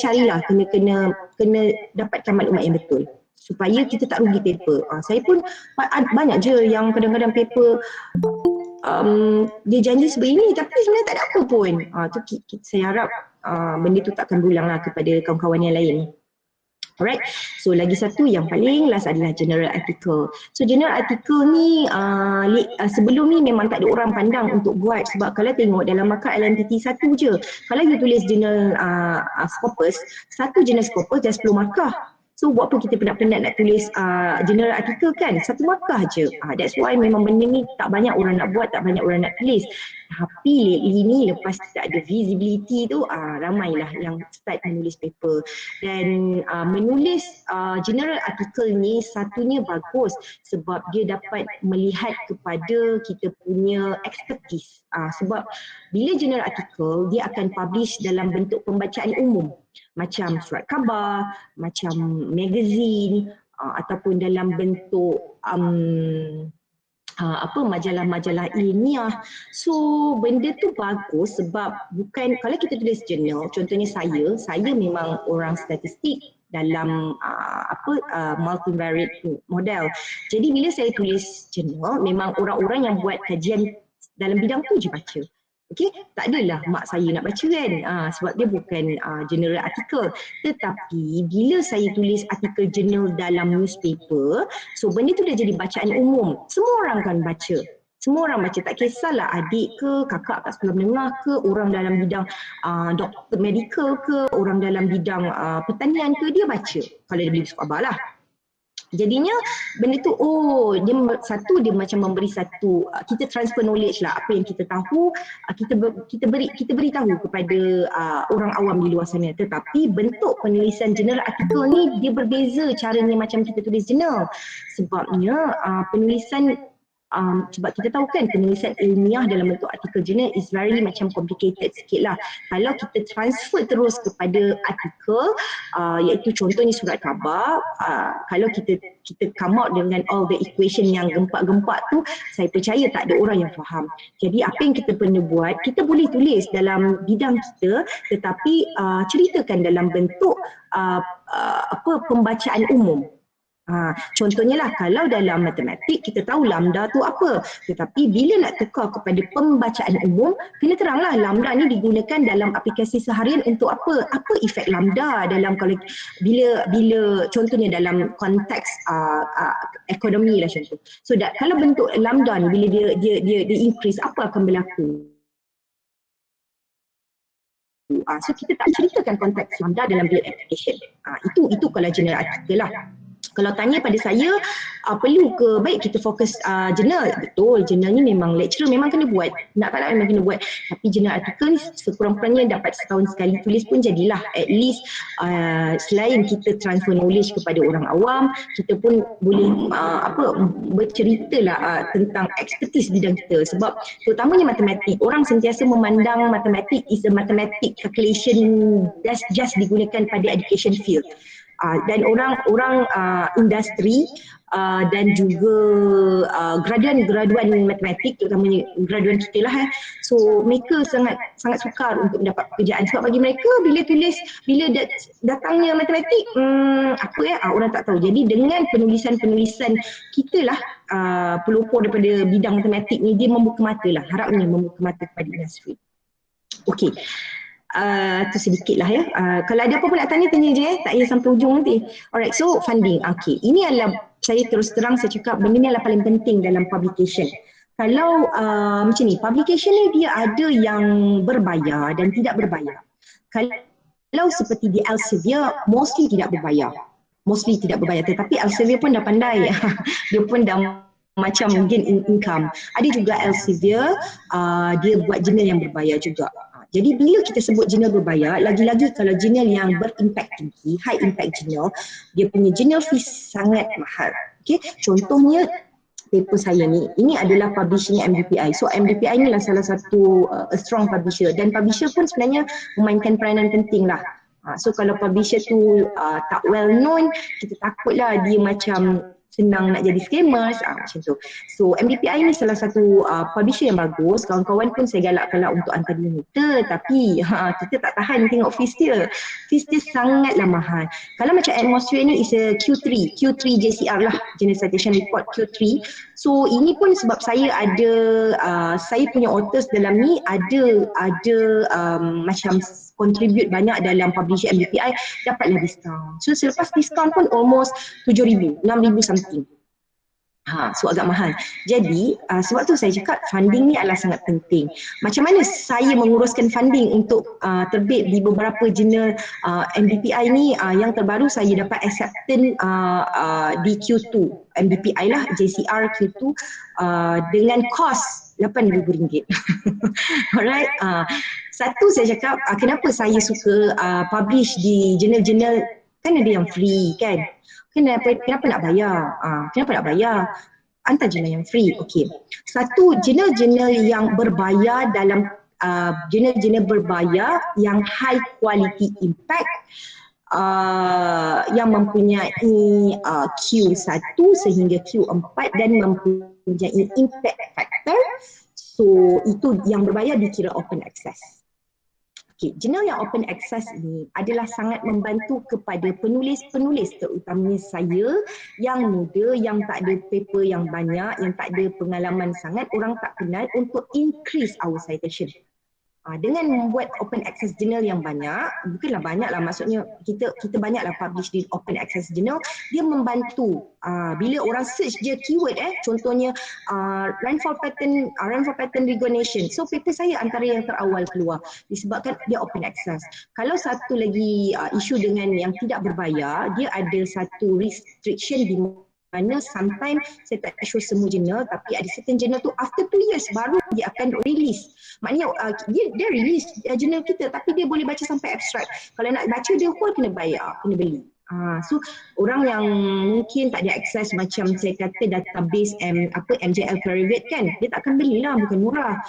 carilah, kena dapatkan maklumat yang betul supaya kita tak rugi paper. Saya pun banyak je yang kadang-kadang paper dia janji sebegini tapi sebenarnya tak ada apa pun. Saya harap benda tu tak akan berulang lah kepada kawan-kawan yang lain. Alright, so lagi satu yang paling last adalah general article. So general article ni sebelum ni memang tak ada orang pandang untuk buat, sebab kalau tengok dalam markah LMTT satu je, kalau you tulis general Scopus, satu general Scopus dah 10 markah. So buat apa kita penat-penat nak tulis general article kan, satu markah je. That's why memang benda ni tak banyak orang nak buat, tak banyak orang nak tulis. Tapi lately ni lepas kita ada visibility tu, ramailah yang start menulis paper. Dan menulis general article ni satunya bagus sebab dia dapat melihat kepada kita punya expertise. Sebab bila general article dia akan publish dalam bentuk pembacaan umum, macam surat khabar, macam magazine, ataupun dalam bentuk majalah-majalah ilmiah. So benda tu bagus sebab bukan, kalau kita tulis jurnal, contohnya saya memang orang statistik, dalam multivariate model. Jadi bila saya tulis jurnal, memang orang-orang yang buat kajian dalam bidang tu je baca. Okey, tak adalah mak saya nak baca kan, sebab dia bukan general artikel. Tetapi bila saya tulis artikel jurnal dalam newspaper, so benda tu dah jadi bacaan umum. Semua orang kan baca. Semua orang baca, tak kisahlah adik ke, kakak kat sekolah menengah ke, orang dalam bidang doktor medical ke, orang dalam bidang pertanian ke, dia baca. Kalau dia beli buku khabar lah. Jadinya benda tu dia macam memberi satu kita transfer knowledge lah, apa yang kita tahu kita beri tahu kepada orang awam di luar sana. Tetapi bentuk penulisan jurnal artikel ni dia berbeza caranya macam kita tulis jurnal. Sebabnya penulisan sebab kita tahu kan penulisan ilmiah dalam bentuk artikel jurnal is very macam complicated sikit lah. Kalau kita transfer terus kepada artikel, iaitu contohnya surat khabar, kalau kita come out dengan all the equation yang gempak-gempak tu, saya percaya tak ada orang yang faham. Jadi apa yang kita perlu buat, kita boleh tulis dalam bidang kita, tetapi ceritakan dalam bentuk pembacaan umum. Contohnya lah, kalau dalam matematik kita tahu lambda tu apa, tetapi bila nak tukar kepada pembacaan umum, kena teranglah lambda ni digunakan dalam aplikasi seharian untuk apa efek lambda dalam bila contohnya dalam konteks ekonomi lah contoh. So kalau bentuk lambda ni bila dia increase, apa akan berlaku? So kita tak ceritakan konteks lambda dalam real application. Itu kalau general artikel lah. Kalau tanya pada saya, perlu ke baik kita fokus jurnal? Betul, jurnal ni memang lecturer memang kena buat. Nak tak nak memang kena buat. Tapi jurnal artikel ni sekurang-kurangnya dapat setahun sekali tulis pun jadilah. At least selain kita transfer knowledge kepada orang awam, kita pun boleh bercerita lah tentang expertise bidang kita. Sebab terutamanya matematik, orang sentiasa memandang matematik is a mathematic calculation just digunakan pada education field. Dan orang industri dan juga graduan matematik, terutamanya graduan kita lah, so mereka sangat sukar untuk mendapat pekerjaan. Sebab bagi mereka bila datangnya matematik, orang tak tahu. Jadi dengan penulisan kita lah, pelopor daripada bidang matematik ni, dia membuka mata lah, harapnya membuka mata kepada industri. Okey. Tu sedikit lah ya. Kalau ada apa-apa nak tanya je, tak payah sampai ujung nanti. Alright, so funding. Okay, ini adalah, saya terus terang saya cakap, benda ni adalah paling penting dalam publication. Kalau macam ni, publication ni dia ada yang berbayar dan tidak berbayar. Kalau seperti di Elsevier, mostly tidak berbayar. Tetapi Elsevier pun dah pandai. Dia pun dah macam gain income. Ada juga Elsevier, dia buat jurnal yang berbayar juga. Jadi bila kita sebut jurnal berbayar, lagi-lagi kalau jurnal yang berimpact tinggi, high impact jurnal, dia punya jurnal fees sangat mahal. Okay? Contohnya paper saya ni, ini adalah publishingnya MDPI. So MDPI ni adalah salah satu a strong publisher, dan publisher pun sebenarnya memainkan peranan penting lah. So kalau publisher tu tak well known, kita takutlah dia macam senang nak jadi scammers, macam tu. So MDPI ni salah satu publisher yang bagus. Kawan-kawan pun saya galakkanlah untuk hantar dia, tapi kita tak tahan tengok fees dia. Fees dia sangatlah mahal. Kalau macam Atmosphere ni is a Q3 JCR lah, Journal Citation Report Q3. So ini pun sebab saya ada saya punya authors dalam ni ada macam contribute banyak dalam publisher MDPI, dapatlah diskaun. So selepas diskaun pun almost 7,000, 6,000 something. So agak mahal. Jadi sebab tu saya cakap funding ni adalah sangat penting. Macam mana saya menguruskan funding untuk terbit di beberapa jurnal MDPI ni, yang terbaru saya dapat acceptance di Q2 MDPI lah, JCR Q2 dengan kos RM8,000. Alright. Satu saya cakap, kenapa saya suka publish di jurnal-jurnal, kan ada yang free kan. Kenapa nak bayar? Hantar jurnal yang free. Okey. Satu, jurnal-jurnal yang berbayar dalam jurnal-jurnal berbayar yang high quality impact, yang mempunyai Q1 sehingga Q4 dan mempunyai impact factor. So itu yang berbayar dikira open access. Okay, jurnal yang open access ini adalah sangat membantu kepada penulis-penulis terutamanya saya yang muda, yang tak ada paper yang banyak, yang tak ada pengalaman sangat, orang tak kenal untuk increase our citation. Dengan membuat open access journal yang banyak, bukanlah banyak lah, maksudnya kita banyaklah publish di open access journal, dia membantu bila orang search je keyword contohnya rainfall pattern recognition. So paper saya antara yang terawal keluar disebabkan dia open access. Kalau satu lagi isu dengan yang tidak berbayar, dia ada satu restriction di mana sometimes saya tak show semua jurnal, tapi ada certain jurnal tu after 2 years baru dia akan release. Maknanya dia release jurnal kita tapi dia boleh baca sampai abstract. Kalau nak baca dia whole kena bayar, kena beli. So orang yang mungkin tak ada akses macam saya kata database MJL private kan, dia takkan belilah, bukan murah.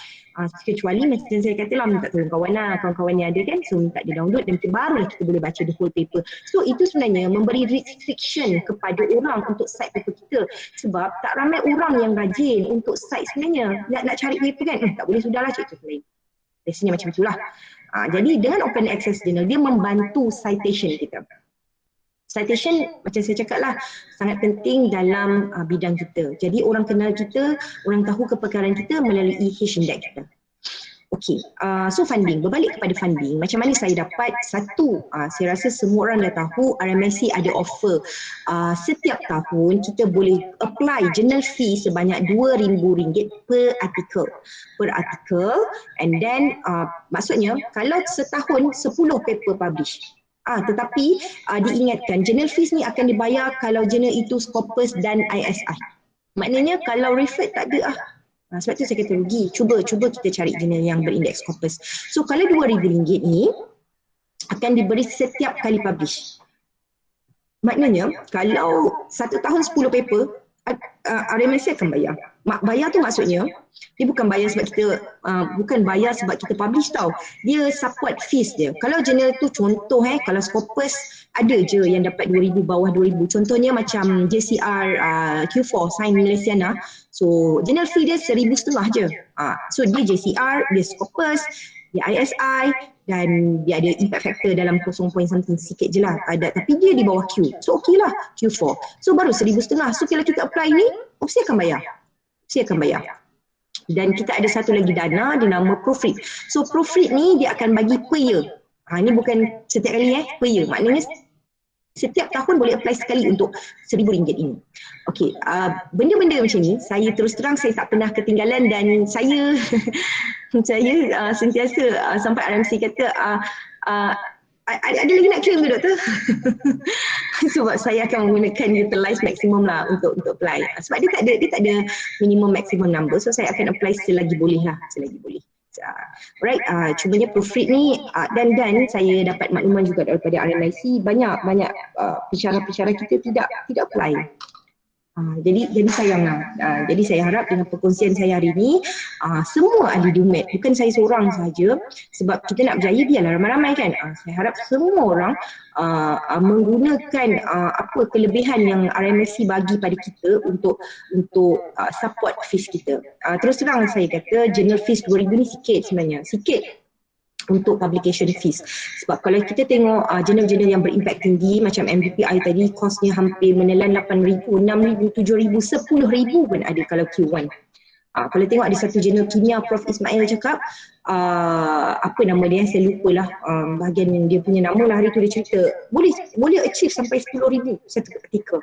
Kecuali macam saya kata lah, minta tolong kawan yang ada kan, so minta dia download dan barulah kita boleh baca the whole paper. So itu sebenarnya memberi restriction kepada orang untuk cite paper kita, sebab tak ramai orang yang rajin untuk cite sebenarnya. Nak cari paper kan, tak boleh sudahlah cik itu lain. Biasanya macam itulah. Jadi dengan open access journal dia membantu citation kita. Citation macam saya cakap lah sangat penting dalam bidang kita. Jadi orang kenal kita, orang tahu kepakaran kita melalui H-index kita. Okey, so funding, berbalik kepada funding, macam mana saya dapat? Satu, saya rasa semua orang dah tahu RMIC ada offer. Setiap tahun kita boleh apply journal fee sebanyak RM2,000 per artikel, and then maksudnya kalau setahun 10 paper publish. Tetapi diingatkan journal fees ni akan dibayar kalau journal itu Scopus dan ISI. Maknanya kalau refer tak ada sebab tu saya kata rugi. Cuba kita cari journal yang berindeks Scopus. So kalau RM2,000 ni akan diberi setiap kali publish. Maknanya kalau satu tahun 10 paper, RMIC akan bayar. Bayar tu maksudnya dia bukan bayar sebab kita publish tau. Dia support fees dia. Kalau journal tu contoh kalau Scopus ada je yang dapat 2,000 bawah 2,000. Contohnya macam JCR Q4 Sains Malaysiana. So journal fee dia 1,500 je. So dia JCR, dia Scopus, dia ISI dan dia ada impact factor dalam 0 point something sikit je lah. Tapi dia di bawah Q. So okey lah Q4. So baru 1,500. So kalau kita apply ni, mesti akan bayar. Dan kita ada satu lagi dana dinama Proofread. So Proofread ni dia akan bagi per year. Ini bukan setiap kali per year. Maknanya setiap tahun boleh apply sekali untuk RM1,000 ini. Okey, benda-benda macam ni saya terus terang saya tak pernah ketinggalan dan saya sentiasa sampai RMC kata ada lagi nak claim ke doktor? Sebab saya akan menggunakan utilize maximum lah untuk apply. Sebab dia tak ada minimum maximum number, so saya akan apply selagi boleh. Right, cumanya Proofread ni dan saya dapat makluman juga daripada RMIC banyak pensyarah-pensyarah kita tidak apply. Jadi sayanglah. Jadi saya harap dengan perkongsian saya hari ini semua ahli DUMED, bukan saya seorang saja, sebab kita nak berjaya biarlah ramai-ramai kan. Saya harap semua orang menggunakan apa kelebihan yang RMIC bagi pada kita untuk support fees kita. Terus terang saya kata journal fees 2,000 ni sikit sebenarnya. Sikit untuk publication fees. Sebab kalau kita tengok jurnal-jurnal yang berimpact tinggi macam MDPI tadi, kosnya hampir menelan 8,000, 6,000, 7,000, 10,000 pun ada kalau Q1. Kalau tengok ada satu jurnal kimia Prof Ismail cakap, apa nama dia, saya lupa lah bahagian dia punya nama lah, hari tu dia cerita boleh achieve sampai 10,000 satu artikel.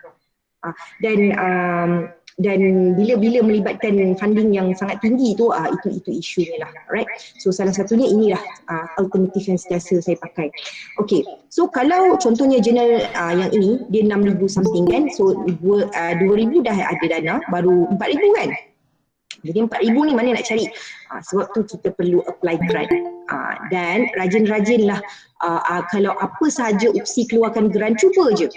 Dan bila melibatkan funding yang sangat tinggi tu, itu isunya lah, right? So salah satunya inilah alternatif yang sentiasa saya pakai. Okay, so kalau contohnya jurnal yang ini dia 6,000 something kan, so 2,000 dah ada dana, baru 4,000 kan. Jadi 4,000 ni mana nak cari? Sebab tu kita perlu apply grant. Dan rajin-rajinlah kalau apa sahaja opsi keluarkan grant, cuba je.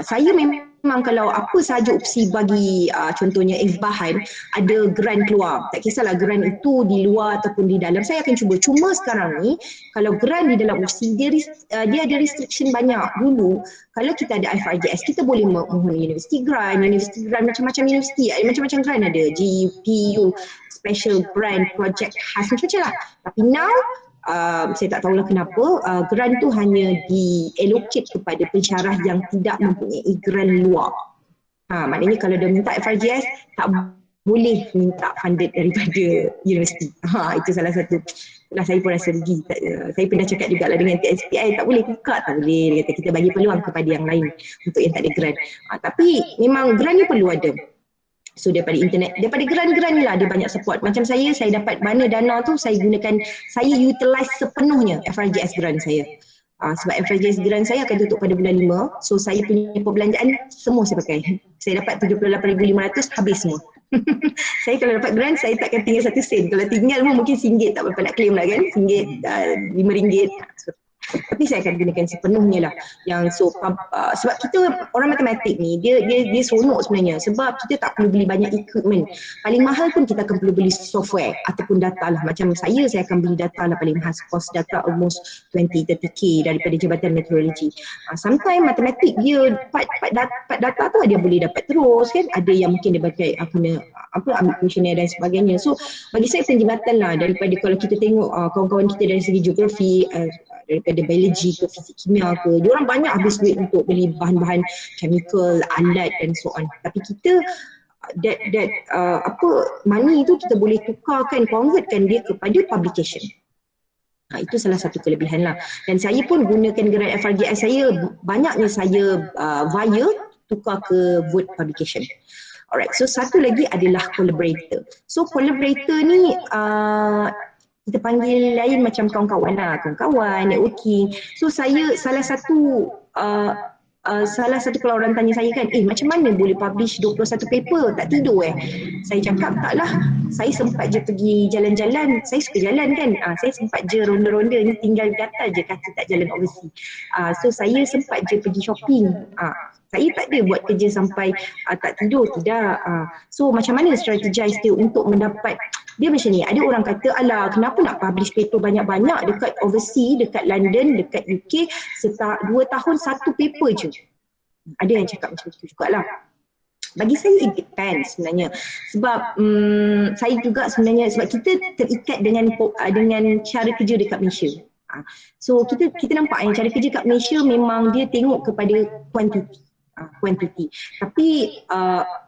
Saya memang kalau apa sahaja opsi bagi contohnya bahan ada grant keluar, tak kisahlah grant itu di luar ataupun di dalam, saya akan cuba. Cuma sekarang ni kalau grant di dalam opsi dia ada restriction banyak. Dulu kalau kita ada FRJS kita boleh mohon university grant macam-macam universiti, macam-macam grant ada, GPU, special grant, project khas, macam-macam lah. Tapi now saya tak tahulah kenapa grant tu hanya di-allocate kepada pensyarah yang tidak mempunyai grant luar. Maknanya kalau dia minta FRGS tak boleh minta funded daripada universiti. Itu salah satu. Lah saya pun rasa rugi. Saya pernah cakap juga lah dengan TSPI, tak boleh tukar, tak boleh. Dia kata kita bagi peluang kepada yang lain untuk yang tak ada grant. Tapi memang grant ni perlu ada. So daripada internet, daripada grant-grant ni lah dia banyak support. Macam saya dapat mana dana tu, saya utilize sepenuhnya FRGS grant saya. Sebab FRGS grant saya akan tutup pada bulan 5. So saya punya perbelanjaan semua saya pakai. Saya dapat 78,500 habis semua. Saya kalau dapat grant saya takkan tinggal 1 sen. Kalau tinggal pun mungkin RM1 tak apa nak claim lah kan. RM1, RM5. Tapi saya akan gunakan sepenuhnya lah. Sebab kita orang matematik ni dia seronok sebenarnya, sebab kita tak perlu beli banyak equipment. Paling mahal pun kita akan perlu beli software ataupun data lah. Macam saya akan beli data lah paling mahal, cost data almost 20-30k daripada Jabatan Meteorologi. Sometimes matematik dia part data tu dia boleh dapat terus kan, ada yang mungkin dia pakai ambil kuesioner dan sebagainya. So bagi saya penjimatan lah, daripada kalau kita tengok kawan-kawan kita dari segi geografi, daripada biologi ke fisik kimia ke, diorang banyak habis duit untuk beli bahan-bahan chemical, alat dan so on. Tapi kita money tu kita boleh tukarkan, convertkan dia kepada publication. Itu salah satu kelebihan lah. Dan saya pun gunakan grant FRGS saya, banyaknya saya via tukar ke vote publication. Alright, so satu lagi adalah collaborator. So collaborator ni kita panggil lain macam kawan-kawan lah, kawan-kawan, networking. So saya salah satu kalau orang tanya saya kan, macam mana boleh publish 21 paper, tak tidur Saya cakap taklah, saya sempat je pergi jalan-jalan, saya suka jalan kan, saya sempat je ronda-ronda ni, tinggal gatal je kaki tak jalan overseas. So saya sempat je pergi shopping. Saya tak ada buat kerja sampai tak tidur, tidak. So macam mana strategize dia untuk mendapat, dia macam ni, ada orang kata, alah kenapa nak publish paper banyak-banyak dekat overseas, dekat London, dekat UK, 2 tahun 1 paper je. Ada yang cakap macam tu jugalah. Bagi saya it depends sebenarnya. Sebab saya juga sebenarnya, sebab kita terikat dengan cara kerja dekat Malaysia. So kita nampak yang cara kerja kat Malaysia memang dia tengok kepada quantity. Tapi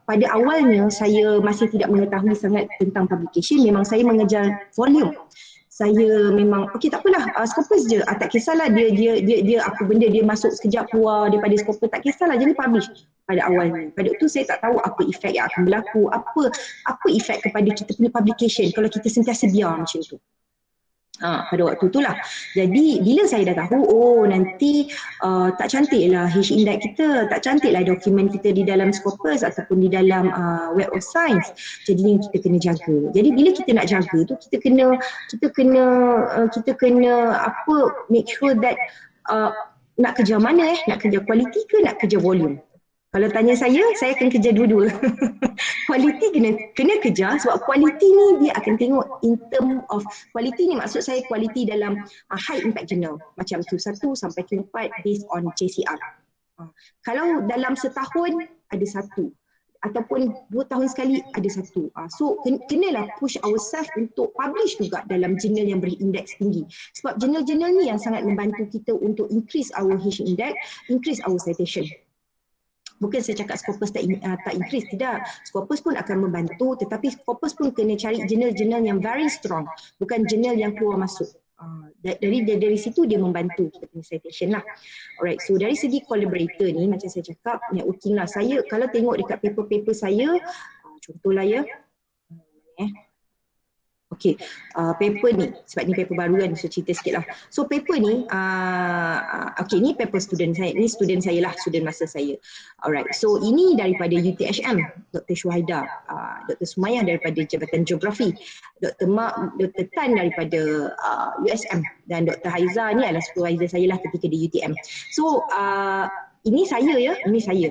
pada awalnya saya masih tidak mengetahui sangat tentang publication, memang saya mengejar volume. Saya memang okey tak apalah, Scopus je, tak kisahlah dia apa benda dia masuk sekejap keluar daripada Scopus, tak kisahlah, jadi publish. Pada awalnya, pada itu saya tak tahu apa efek yang akan berlaku, apa efek kepada kita punya publication kalau kita sentiasa biar macam tu. Pada waktu itulah. Jadi bila saya dah tahu, nanti tak cantiklah H-index kita, tak cantiklah dokumen kita di dalam Scopus ataupun di dalam Web of Science. Jadi kita kena jaga. Jadi bila kita nak jaga tu, kita kena make sure that nak kejar mana nak kejar quality ke nak kejar volume. Kalau tanya saya akan kejar dua-dua. Quality kena kejar, sebab quality ni dia akan tengok in term of quality ni, maksud saya quality dalam high impact journal macam Q1 sampai Q4 based on JCR. Kalau dalam setahun ada satu ataupun 2 tahun sekali ada satu. So kenalah push ourselves untuk publish juga dalam jurnal yang berindeks tinggi. Sebab jurnal-jurnal ni yang sangat membantu kita untuk increase our H-index, increase our citation. Bukan saya cakap Scopus tak increase, tidak. Scopus pun akan membantu, tetapi Scopus pun kena cari jurnal-jurnal yang very strong, bukan jurnal yang keluar masuk. Dari situ dia membantu kita punya citation lah. Alright, so dari segi collaborator ni, macam saya cakap, networking lah. Saya kalau tengok dekat paper-paper saya, contohlah okey, paper ni, sebab ni paper baru kan, so cerita sikit lah. So paper ni, okey, ni paper student saya, ni student saya lah, student masa saya. Alright, so ini daripada UTHM, Dr. Syuhaida, Dr. Sumayah daripada Jabatan Geografi, Dr. Tan daripada USM, dan Dr. Haiza ni adalah supervisor saya lah ketika di UTM. So ini saya ini saya.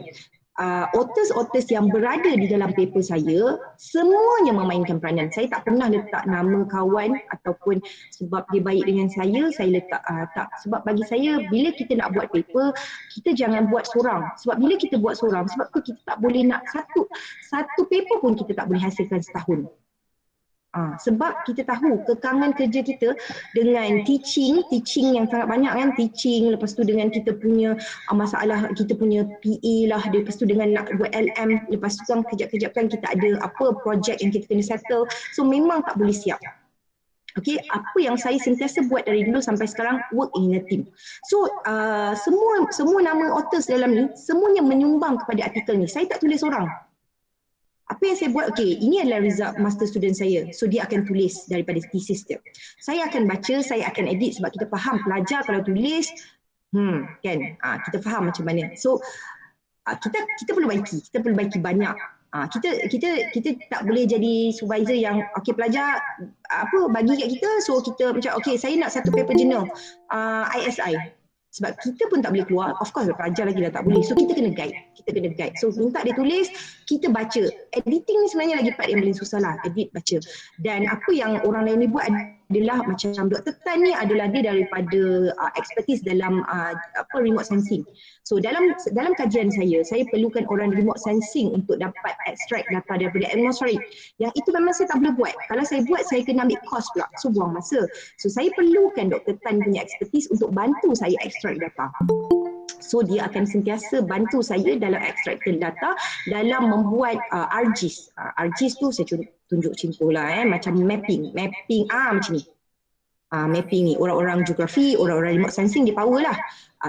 Authors yang berada di dalam paper saya semuanya memainkan peranan. Saya tak pernah letak nama kawan ataupun sebab dia baik dengan saya letak tak. Sebab bagi saya bila kita nak buat paper, kita jangan buat seorang. Sebab bila kita buat seorang, sebab tu kita tak boleh nak satu paper pun kita tak boleh hasilkan setahun. Sebab kita tahu kekangan kerja kita dengan teaching yang sangat banyak kan, teaching, lepas tu dengan kita punya masalah, kita punya PA lah, lepas tu dengan nak buat LM, lepas tu kan kejap-kejap kan kita ada apa projek yang kita kena settle, so memang tak boleh siap. Okay, apa yang saya sentiasa buat dari dulu sampai sekarang, work in a team. So semua nama authors dalam ni semuanya menyumbang kepada artikel ni. Saya tak tulis orang. Apa yang saya buat, okay, ini adalah result master student saya. So dia akan tulis daripada thesis dia. Saya akan baca, saya akan edit sebab kita faham pelajar kalau tulis, kan, kita faham macam mana. So kita perlu baiki banyak. Kita tak boleh jadi supervisor yang okay pelajar bagi kat kita, so kita macam okay saya nak satu paper journal ISI. Sebab kita pun tak boleh keluar, of course pelajar lagi dah tak boleh. So kita kena guide. So minta dia tulis, kita baca. Editing ni sebenarnya lagi part yang paling susah lah, edit, baca. Dan apa yang orang lain ni buat adalah macam Dr. Tan ni adalah dia daripada expertise dalam remote sensing. So dalam kajian saya perlukan orang remote sensing untuk dapat extract data daripada atmosferik. Yang itu memang saya tak boleh buat. Kalau saya buat, saya kena ambil course pula. So buang masa. So saya perlukan Dr. Tan punya expertise untuk bantu saya extract data. So dia akan sentiasa bantu saya dalam extraction data, dalam membuat RGIS. RGIS tu saya tunjuk contoh lah, macam mapping macam ni. Mapping ni orang-orang geografi, orang-orang remote sensing dia power lah.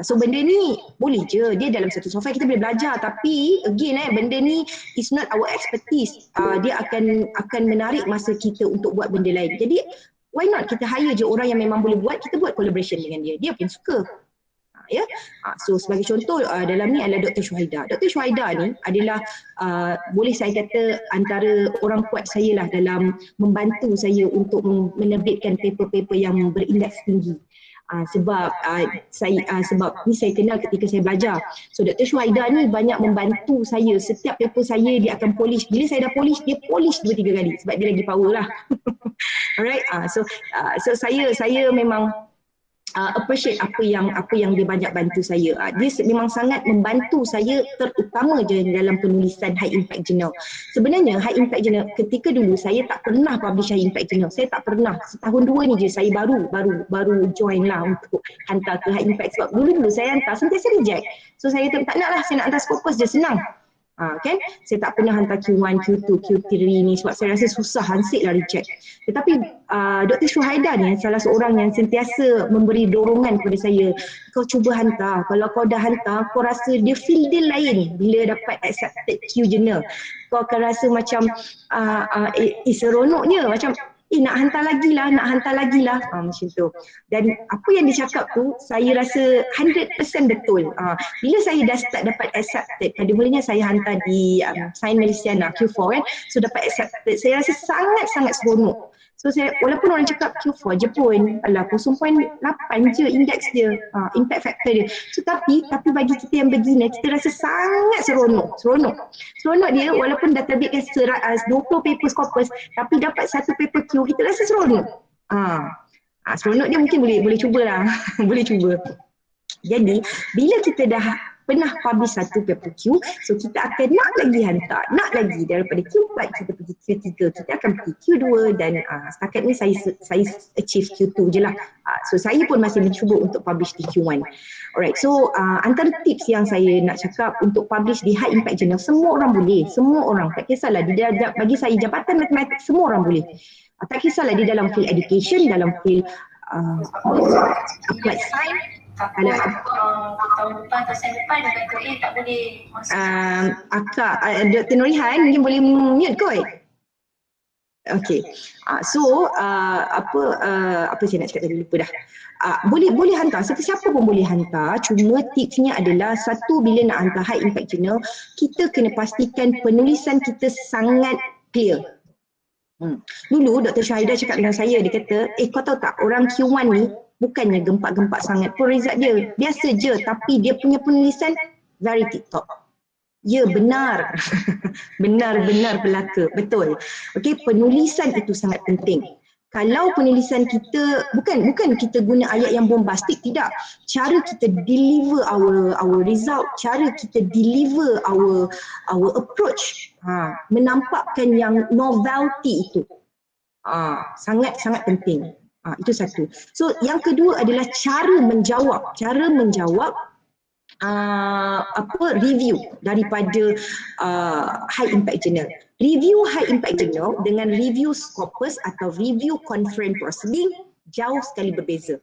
So benda ni boleh je, dia dalam satu software kita boleh belajar, tapi again benda ni is not our expertise. Dia akan menarik masa kita untuk buat benda lain. Jadi why not kita hire je orang yang memang boleh buat, kita buat collaboration dengan dia pun suka. Ya. So sebagai contoh dalam ni adalah Dr. Syuhaida. Dr. Syuhaida ni adalah boleh saya kata antara orang kuat saya lah dalam membantu saya untuk menerbitkan paper-paper yang berindeks tinggi. Sebab sebab ni saya kenal ketika saya belajar. So Dr. Syuhaida ni banyak membantu saya. Setiap paper saya dia akan polish. Bila saya dah polish, dia polish 2-3 kali sebab dia lagi power lah. Alright. So saya memang appreciate apa yang dia banyak bantu saya. Dia memang sangat membantu saya, terutama je dalam penulisan high impact journal. Sebenarnya high impact journal ketika dulu saya tak pernah publish high impact journal. Saya tak pernah. Setahun 2 ni je saya baru join lah untuk hantar ke high impact, sebab dulu saya hantar sentiasa reject. So saya tak nak lah, saya nak hantar Scopus je, senang. Kan? Saya tak pernah hantar Q1, Q2, Q3 ni sebab saya rasa susah, hansip lah reject. Tetapi Dr. Syuhaida ni salah seorang yang sentiasa memberi dorongan kepada saya. Kau cuba hantar, kalau kau dah hantar, kau rasa dia feel dia lain bila dapat accepted Q journal. Kau akan rasa macam seronoknya, macam nak hantar lagi lah, macam tu. Dan apa yang dia cakap tu, saya rasa 100% betul. Bila saya dah start dapat accepted, pada mulanya saya hantar di Sains Malaysiana Q4 kan, so dapat accepted, saya rasa sangat-sangat seronok. So saya, walaupun orang cakap Q4 je pun, 0.8 je indeks dia, impact factor dia. So tapi bagi kita yang beginner, kita rasa sangat seronok. Seronok dia, walaupun dah terbitkan 20 paper Scopus, tapi dapat satu paper Q, kita rasa seronok. Seronok dia mungkin boleh cubalah. Boleh cuba. Jadi bila kita dah pernah publish satu paper Q, so kita akan nak lagi hantar, nak lagi daripada Q4 kita pergi Q3, kita akan pergi Q2 dan setakat ni saya achieve Q2 je lah. So saya pun masih mencuba untuk publish di Q1. Alright, so antara tips yang saya nak cakap untuk publish di high impact journal, semua orang boleh, semua orang, tak kisahlah bagi saya jabatan matematik semua orang boleh. Tak kisahlah di dalam field education, dalam field applied science. Kalau tahun depan atau tahun depan kata tak boleh masuk. Dr. Nurihan mungkin boleh mute kot. Okay. So apa saya nak cakap tadi, lupa dah. Boleh hantar, siapa pun boleh hantar. Cuma tipsnya adalah, satu, bila nak hantar high impact journal, kita kena pastikan penulisan kita sangat clear. Dulu Dr. Syuhaida cakap dengan saya, dia kata, kau tahu tak, orang Q1 ni bukannya gempak-gempak sangat pun result dia. Biasa je, tapi dia punya penulisan very TikTok. Ya, benar. Benar-benar belaka. Betul. Okey, penulisan itu sangat penting. Kalau penulisan kita, bukan kita guna ayat yang bombastik, tidak. Cara kita deliver our result, cara kita deliver our approach, menampakkan yang novelty itu. Sangat-sangat penting. Itu satu. So yang kedua adalah cara menjawab review daripada high impact journal. Review high impact journal dengan review Scopus atau review Conference Proceeding jauh sekali berbeza.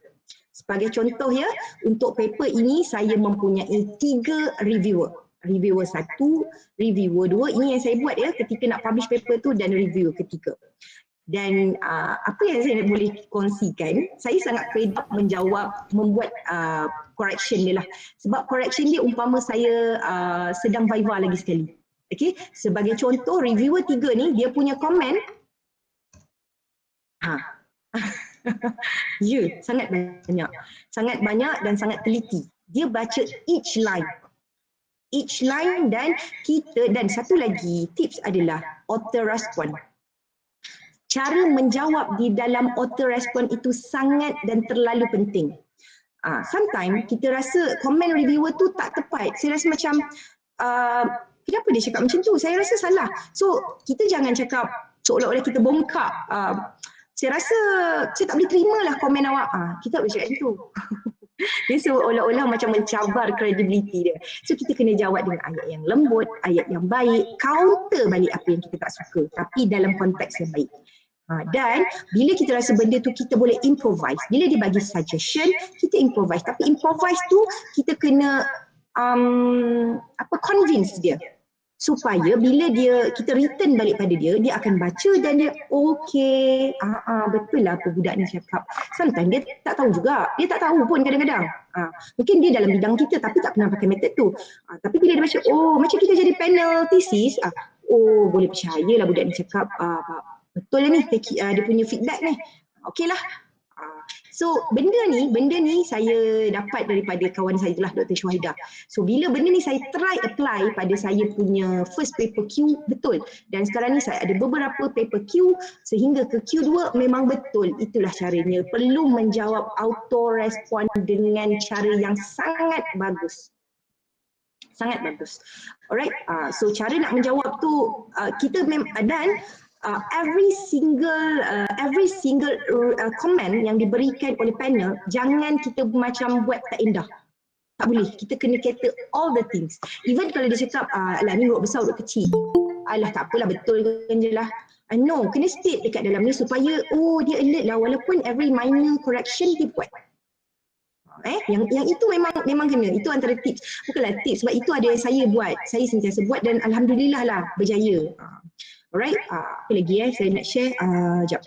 Sebagai contoh ya, untuk paper ini saya mempunyai 3 reviewer. Reviewer 1, reviewer 2, ini yang saya buat ya ketika nak publish paper tu, dan review ketiga. Dan apa yang saya boleh kongsikan, saya sangat fed up membuat correction dia lah. Sebab correction dia umpama saya sedang viva lagi sekali. Okay, sebagai contoh reviewer 3 ni, dia punya komen sangat banyak dan sangat teliti. Dia baca each line dan satu lagi tips adalah auto respond. Cara menjawab di dalam auto respond itu sangat dan terlalu penting. Sometimes kita rasa komen reviewer tu tak tepat. Saya rasa macam kenapa dia cakap macam tu? Saya rasa salah. So kita jangan cakap seolah-olah kita bongkak. Saya rasa saya tak boleh terima lah komen awak. Kita tak boleh cakap itu. Dia seolah-olah macam mencabar kredibiliti dia. So kita kena jawab dengan ayat yang lembut, ayat yang baik, counter balik apa yang kita tak suka, tapi dalam konteks yang baik. Dan bila kita rasa benda tu kita boleh improvise. Bila dia bagi suggestion, kita improvise. Tapi improvise tu kita kena convince dia. Supaya bila kita return balik pada dia akan baca dan dia okey, betul lah apa budak ni cakap. Sometimes dia tak tahu juga, dia tak tahu pun kadang-kadang. Mungkin dia dalam bidang kita tapi tak pernah pakai method tu. Tapi bila dia baca, macam kita jadi panel thesis, boleh percayalah budak ni cakap, betul lah ni, dia punya feedback ni. Okey lah. So benda ni saya dapat daripada kawan saya lah, Dr. Syuhaidah. So bila benda ni saya try apply pada saya punya first paper Q, betul. Dan sekarang ni saya ada beberapa paper Q sehingga ke Q2 memang betul. Itulah caranya. Perlu menjawab auto respond dengan cara yang sangat bagus. Sangat bagus. Alright, so cara nak menjawab tu kita dan every single comment yang diberikan oleh panel, jangan kita macam buat tak indah. Tak boleh. Kita kena cater all the things. Even kalau dia cakap, alah ni urut besar, urut kecil. Alah tak apalah, betul kan je lah. No, kena state dekat dalam ni supaya dia alert lah walaupun every minor correction dia buat. Yang itu memang kena. Itu antara tips. Bukanlah tips sebab itu ada yang saya buat. Saya sentiasa buat dan alhamdulillah lah berjaya. Alright, apa lagi saya nak share, jap.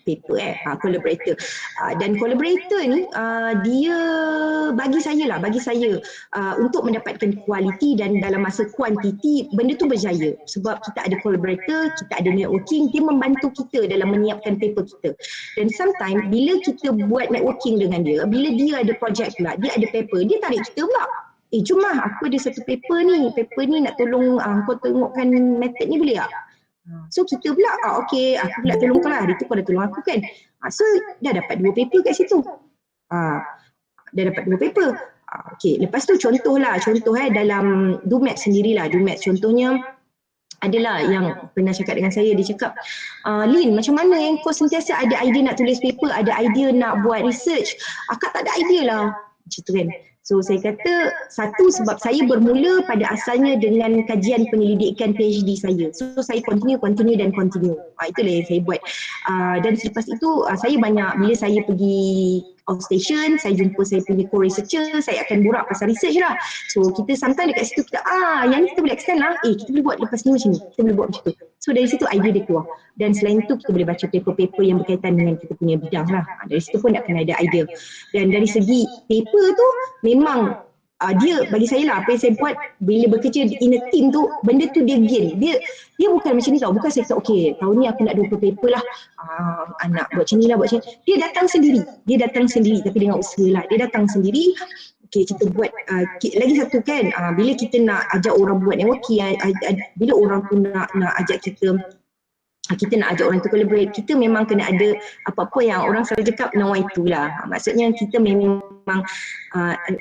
Paper collaborator. Dan collaborator ni dia bagi saya untuk mendapatkan kualiti dan dalam masa kuantiti benda tu berjaya. Sebab kita ada collaborator, kita ada networking, dia membantu kita dalam menyiapkan paper kita. Dan sometimes bila kita buat networking dengan dia, bila dia ada projek pula, dia ada paper, dia tarik kita pula. Jom lah, aku ada satu paper ni nak tolong kau tengokkan method ni boleh tak? So kita pula, okey, aku pula tolong kau lah, hari tu kau dah tolong aku kan. So dah dapat 2 paper kat situ. Okey, lepas tu contoh dalam DOMAT sendirilah. DOMAT contohnya adalah yang pernah cakap dengan saya, dia cakap, Lin, macam mana yang kau sentiasa ada idea nak tulis paper, ada idea nak buat research, akak tak ada idea lah. Macam tu kan. So saya kata, satu sebab saya bermula pada asalnya dengan kajian penyelidikan PhD saya. So saya continue. Itulah yang saya buat. Dan selepas itu saya banyak, bila saya pergi outstation, saya jumpa saya punya co-researcher, saya akan borak pasal research lah. So kita sometimes dekat situ kita, yang ni kita boleh extend lah, kita boleh buat lepas ni macam ni, kita boleh buat macam tu. So dari situ idea dia keluar. Dan selain itu kita boleh baca paper-paper yang berkaitan dengan kita punya bidang lah. Dari situ pun nak kena ada idea. Dan dari segi paper tu memang dia bagi saya lah, apa yang saya buat bila bekerja in a team tu, benda tu dia gain. Dia bukan macam ni tau, bukan saya kata okey tahun ni aku nak 20 paper lah, nak buat macam ni lah, buat macam ni. Dia datang sendiri tapi dengan usaha lah. Dia datang sendiri. Okey, kita buat lagi satu kan, bila kita nak ajak orang buat networking, bila orang tu nak ajak kita nak ajak orang tu collaborate, kita memang kena ada apa-apa yang orang selalu cakap no itu lah. Maksudnya kita memang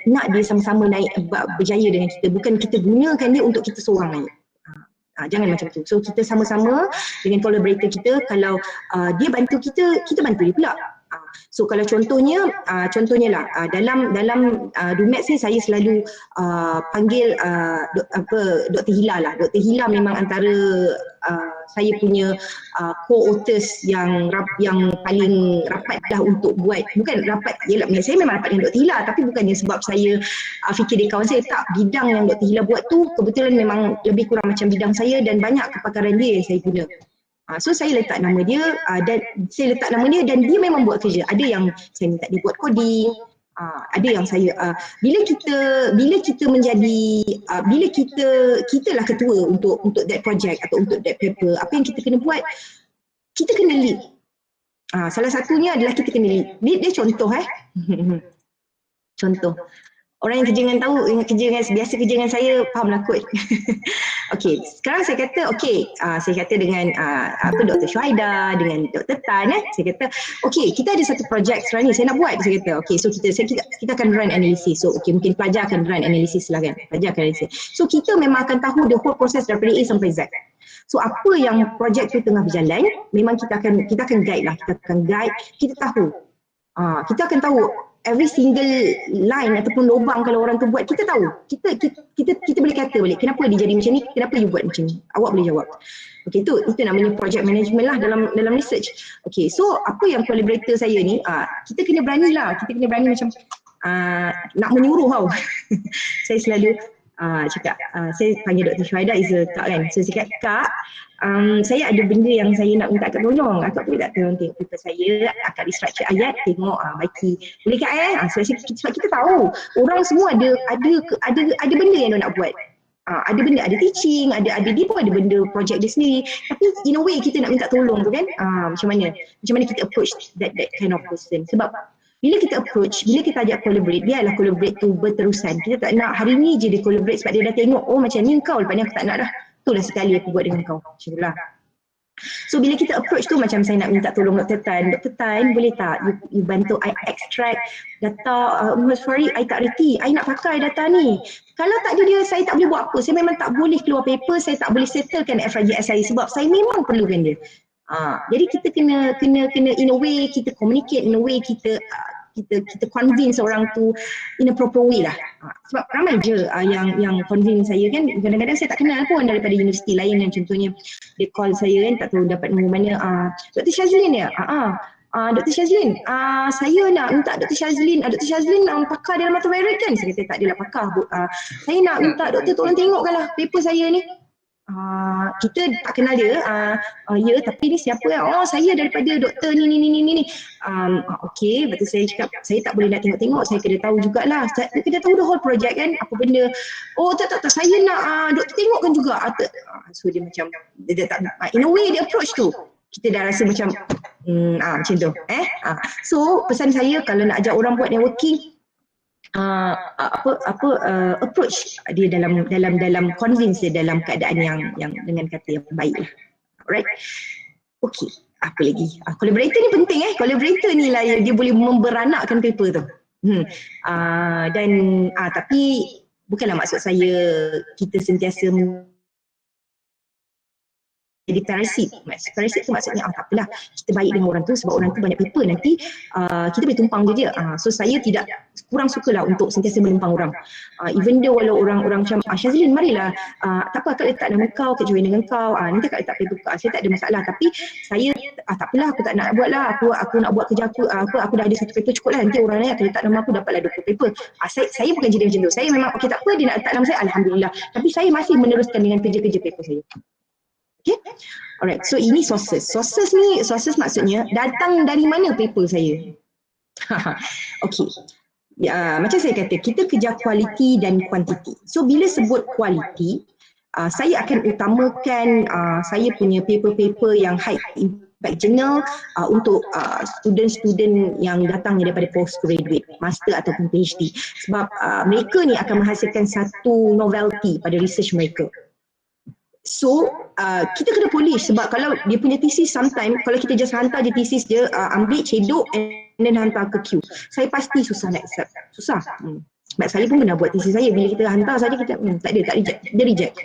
nak dia sama-sama naik berjaya dengan kita, bukan kita gunakan dia untuk kita seorang naik. Jangan macam tu. So kita sama-sama dengan collaborator kita, kalau dia bantu kita, kita bantu dia pula. So kalau contohnya lah dalam Dumex ni saya selalu panggil Dr. Hila lah. Dr. Hila memang antara saya punya co-authors yang paling rapat lah untuk buat, bukan rapat, yelah saya memang rapat dengan Dr. Hila, tapi bukannya sebab saya fikir dia kawan saya, tak. Bidang yang Dr. Hila buat tu kebetulan memang lebih kurang macam bidang saya dan banyak kepakaran dia yang saya guna. So saya letak nama dia dan dia memang buat kerja. Ada yang saya minta dia buat coding, ada yang saya bila kita menjadi bila kita lah ketua untuk that project atau untuk that paper, apa yang kita kena buat, kita kena lead. Salah satunya adalah kita kena lead. Dia contoh contoh. Orang yang kerja dengan saya fahamlah kot. Okey, sekarang saya kata saya kata dengan Dr. Syuhaida, dengan Dr. Tan, saya kata okey, kita ada satu projek sekarang ni saya nak buat. Saya kata okey, so kita akan run analisis. So okey, mungkin pelajar akan run analisis lah kan. Pelajar akan analisis. So kita memang akan tahu the whole process daripada A sampai Z. So apa yang projek tu tengah berjalan, memang kita akan guide lah, kita tahu. Kita akan tahu every single line ataupun lubang kalau orang tu buat, kita tahu. Kita boleh kata balik, kenapa dia jadi macam ni, kenapa you buat macam ni. Awak boleh jawab. Okey, itu namanya project management lah dalam research. Okey, so apa yang collaborator saya ni, kita kena berani macam nak menyuruh tau. Saya selalu cakap, saya panggil Dr. Syuhaida is a kak kan. So saya cakap, kak, saya ada benda yang saya nak minta akak tolong. Akak boleh tak tolong tengok paper saya, akak restructure ayat, tengok baiki. Boleh kak sebab kita tahu orang semua ada benda yang dia nak buat. Ada benda, ada teaching, ada dia pun ada benda projek dia sendiri. Tapi in a way kita nak minta tolong tu kan, macam mana kita approach that kind of person. Sebab bila kita approach, bila kita ajak collaborate, biarlah collaborate tu berterusan. Kita tak nak hari ni je dia collaborate sebab dia dah tengok, oh macam ni kau, lepas ni aku tak nak dah. Itulah sekali aku buat dengan kau. Macam itulah. So bila kita approach tu, macam saya nak minta tolong Dr. Tan, boleh tak you bantu I extract data, sorry, I tak reti, I nak pakai data ni. Kalau tak ada dia, saya tak boleh buat apa. Saya memang tak boleh keluar paper, saya tak boleh settlekan FRGS saya sebab saya memang perlukan dia. Jadi kita kena in a way, kita communicate in a way, kita convince orang tu in a proper way lah. Sebab ramai je yang convince saya kan, kadang-kadang saya tak kenal pun daripada universiti lain yang contohnya dia call saya kan, tak tahu dapat nombor mana, Dr. Syazlin ya? Dr. Syazlin, saya nak minta Dr. Syazlin pakar dalam mata virus kan? Saya kata tak adalah pakar. Saya nak minta doktor tolong tengokkanlah paper saya ni. Kita tak kenal dia, ya tapi ni siapa ya? Oh saya daripada doktor ni. Okey, betul. Saya cakap saya tak boleh nak tengok-tengok, saya kena tahu jugalah. Saya kena tahu the whole project kan, apa benda. Oh tak, saya nak doktor tengokkan juga. So dia macam dia tak, in a way dia approach tu, kita dah rasa macam macam tu. So pesan saya kalau nak ajak orang buat networking, approach dia dalam convince dia dalam keadaan yang dengan kata yang baik lah. Alright. Okey, apa lagi? Collaborator ni penting collaborator ni lah dia boleh memberanakkan paper tu. Dan tapi bukanlah maksud saya kita sentiasa jadi parasit. Parasit tu maksudnya tak apalah, kita baik dengan orang tu sebab orang tu banyak paper, nanti kita boleh tumpang je dia. So saya kurang sukalah untuk sentiasa menumpang orang. Even though walau orang macam Syazlin, marilah tak apa, akak letak nama kau, akak join dengan kau, nanti akak letak paper kau, saya tak ada masalah. Tapi saya tak apalah, aku tak nak buat lah, aku nak buat kerja aku dah ada satu paper cukup lah, nanti orang lain akan letak nama aku, dapatlah 20 paper. Saya bukan jadi macam tu. Saya memang okey tak apa, dia nak letak nama saya, alhamdulillah, tapi saya masih meneruskan dengan kerja-kerja paper saya. Okay, alright. So ini sources. Sources maksudnya datang dari mana paper saya. Okay. Macam saya kata, kita kejar quality dan quantity. So bila sebut quality, saya akan utamakan saya punya paper-paper yang high impact journal untuk student-student yang datangnya daripada postgraduate, master ataupun PhD. Sebab mereka ni akan menghasilkan satu novelty pada research mereka. So kita kena polish, sebab kalau dia punya thesis sometimes kalau kita just hantar je thesis dia, ambil cedok and then hantar ke queue, saya pasti susah nak accept. Susah. Sebab saya pun pernah buat thesis saya, bila kita hantar saja kita tak reject, dia reject.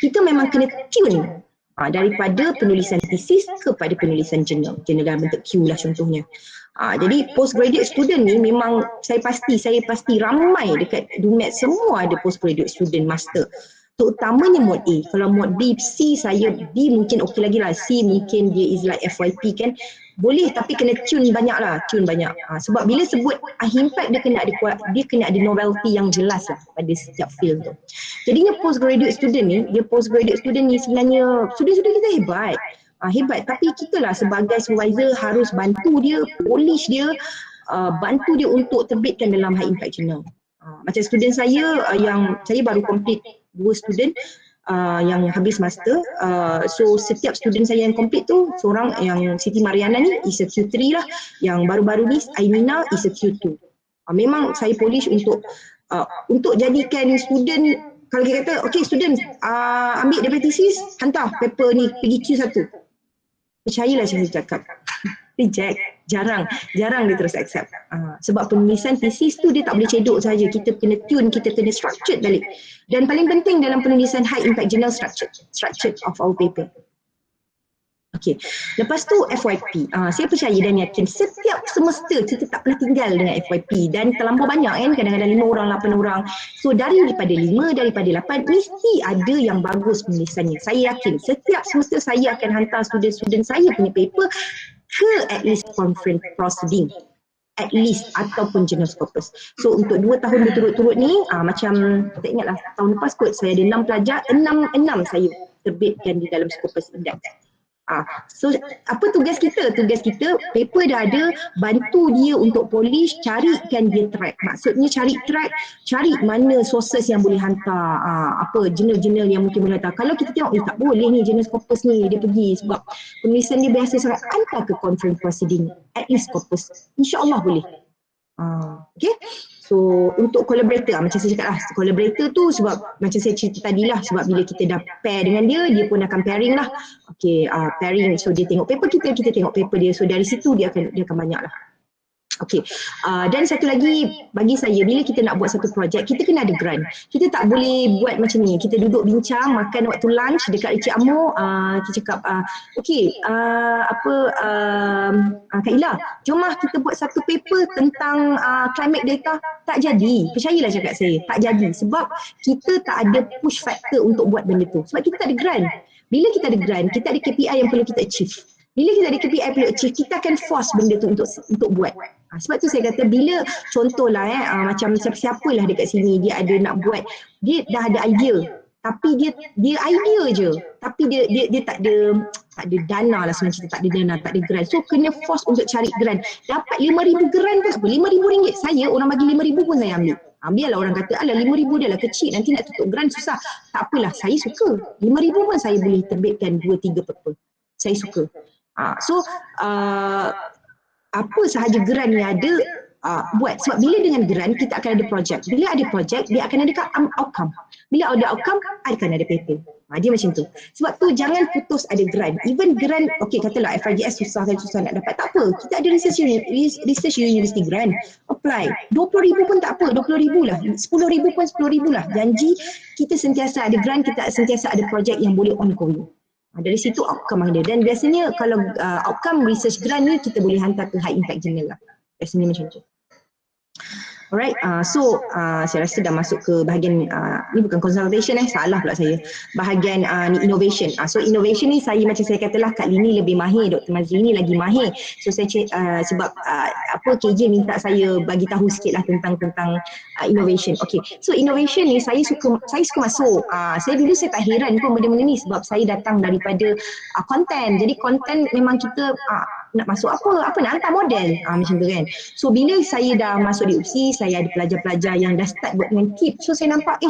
Kita memang kena tune daripada penulisan tesis kepada penulisan jurnal dalam bentuk Q lah contohnya. Jadi postgraduate student ni memang saya pasti ramai dekat DUMET semua ada postgraduate student master. Terutamanya mod A. Kalau mod B, C B mungkin okey lagi lah. C mungkin dia is like FYP kan. Boleh tapi kena tune banyak. Sebab bila sebut impact dia kena ada novelty yang jelas lah pada setiap field tu. Jadinya postgraduate student ni sebenarnya student-student kita hebat tapi kita lah sebagai supervisor harus bantu dia, polish dia, bantu dia untuk terbitkan dalam high impact journal. Macam student saya yang saya baru complete 2 student yang habis master. So setiap student saya yang complete tu, seorang yang Siti Mariana ni is a Q3 lah, yang baru-baru ni Aimina is a Q2. Memang saya polish untuk jadikan student, kalau kita kata okay student ambil daripada tesis, hantar paper ni pergi Q1, percayalah saya cakap reject, jarang dia terus accept. Sebab penulisan tesis tu dia tak boleh cedok saja, kita kena tune, kita kena structured balik. Dan paling penting dalam penulisan high impact journal, structured of our paper. Okay, lepas tu FYP. Saya percaya dan yakin setiap semester kita tak pernah tinggal dengan FYP, dan terlampau banyak kan, kadang-kadang 5 orang, 8 orang. So daripada 5, daripada 8 mesti ada yang bagus penulisannya. Saya yakin setiap semester saya akan hantar student-student saya punya paper ke at least conference proceeding, at least, ataupun journal Scopus. So untuk 2 tahun berturut-turut ni, macam tak ingatlah tahun lepas kot saya ada 6 pelajar, 6 saya terbitkan di dalam Scopus Index. So apa tugas kita? Tugas kita paper dah ada, bantu dia untuk polish, carikan dia track. Maksudnya cari mana sources yang boleh hantar, apa jurnal-jurnal yang mungkin boleh hantar. Kalau kita tengok tak boleh ni jurnal Scopus ni dia pergi sebab penulisan dia biasa sangat, hantar ke conference proceeding at least Scopus, insya-Allah boleh. Okay. So untuk collaborator, macam saya cakap lah, collaborator tu sebab macam saya cerita tadi lah, sebab bila kita dah pair dengan dia pun akan pairing lah. Okay, pairing, so dia tengok paper kita tengok paper dia, so dari situ dia akan banyak lah. Okay, dan satu lagi bagi saya, bila kita nak buat satu projek, kita kena ada grant. Kita tak boleh buat macam ni, kita duduk bincang, makan waktu lunch dekat Encik Amor, kita cakap, okay, Kak Ila, jomlah kita buat satu paper tentang climate data. Tak jadi, percayalah cakap saya, tak jadi. Sebab kita tak ada push factor untuk buat benda tu, sebab kita tak ada grant. Bila kita ada grant, kita ada KPI yang perlu kita achieve. Bila kita ada KPI perlu achieve, kita akan force benda tu untuk buat. Sebab tu saya kata, bila contohlah macam siapa-siapalah dekat sini dia ada nak buat, dia dah ada idea, tapi dia idea je, tapi dia tak ada dana lah sebenarnya, tak ada dana, tak ada grant. So kena force untuk cari grant. Dapat 5,000 grant pun apa, RM5,000 saya, orang bagi 5,000 pun saya ambil. Biarlah orang kata, alah 5,000 dia lah kecil, nanti nak tutup grant susah. Tak apalah, saya suka. 5,000 pun saya boleh terbitkan 2-3 paper. Saya suka. So apa sahaja grant yang ada, buat. Sebab bila dengan grant kita akan ada projek. Bila ada projek dia akan ada outcome. Bila ada outcome akan ada paper. Dia macam tu. Sebab tu jangan putus ada grant. Even grant, okay katalah FRGS susah nak dapat, tak apa. Kita ada research university grant. Apply. 20,000 pun tak apa, 20,000 lah. 10,000 pun 10,000 lah. Janji kita sentiasa ada grant, kita sentiasa ada projek yang boleh ongoing. Dari situ outcome ada. Dan biasanya kalau outcome research grant ni kita boleh hantar ke high impact journal lah. Biasanya macam tu. Alright, so saya rasa dah masuk ke bahagian ni bukan consultation salah pula saya. Bahagian ni innovation. So innovation ni saya macam saya katalah Kak Lini lebih mahir, Dr. Mazli ni lagi mahir. So saya sebab KJ minta saya bagi tahu sikitlah tentang innovation. Okay, so innovation ni saya suka masuk. Saya dulu saya tak heran pun benda-benda ni sebab saya datang daripada content. Jadi content memang kita nak masuk apa nak hantar model macam tu kan. So bila saya dah masuk di UPSI, saya ada pelajar-pelajar yang dah start buat dengan kit. So saya nampak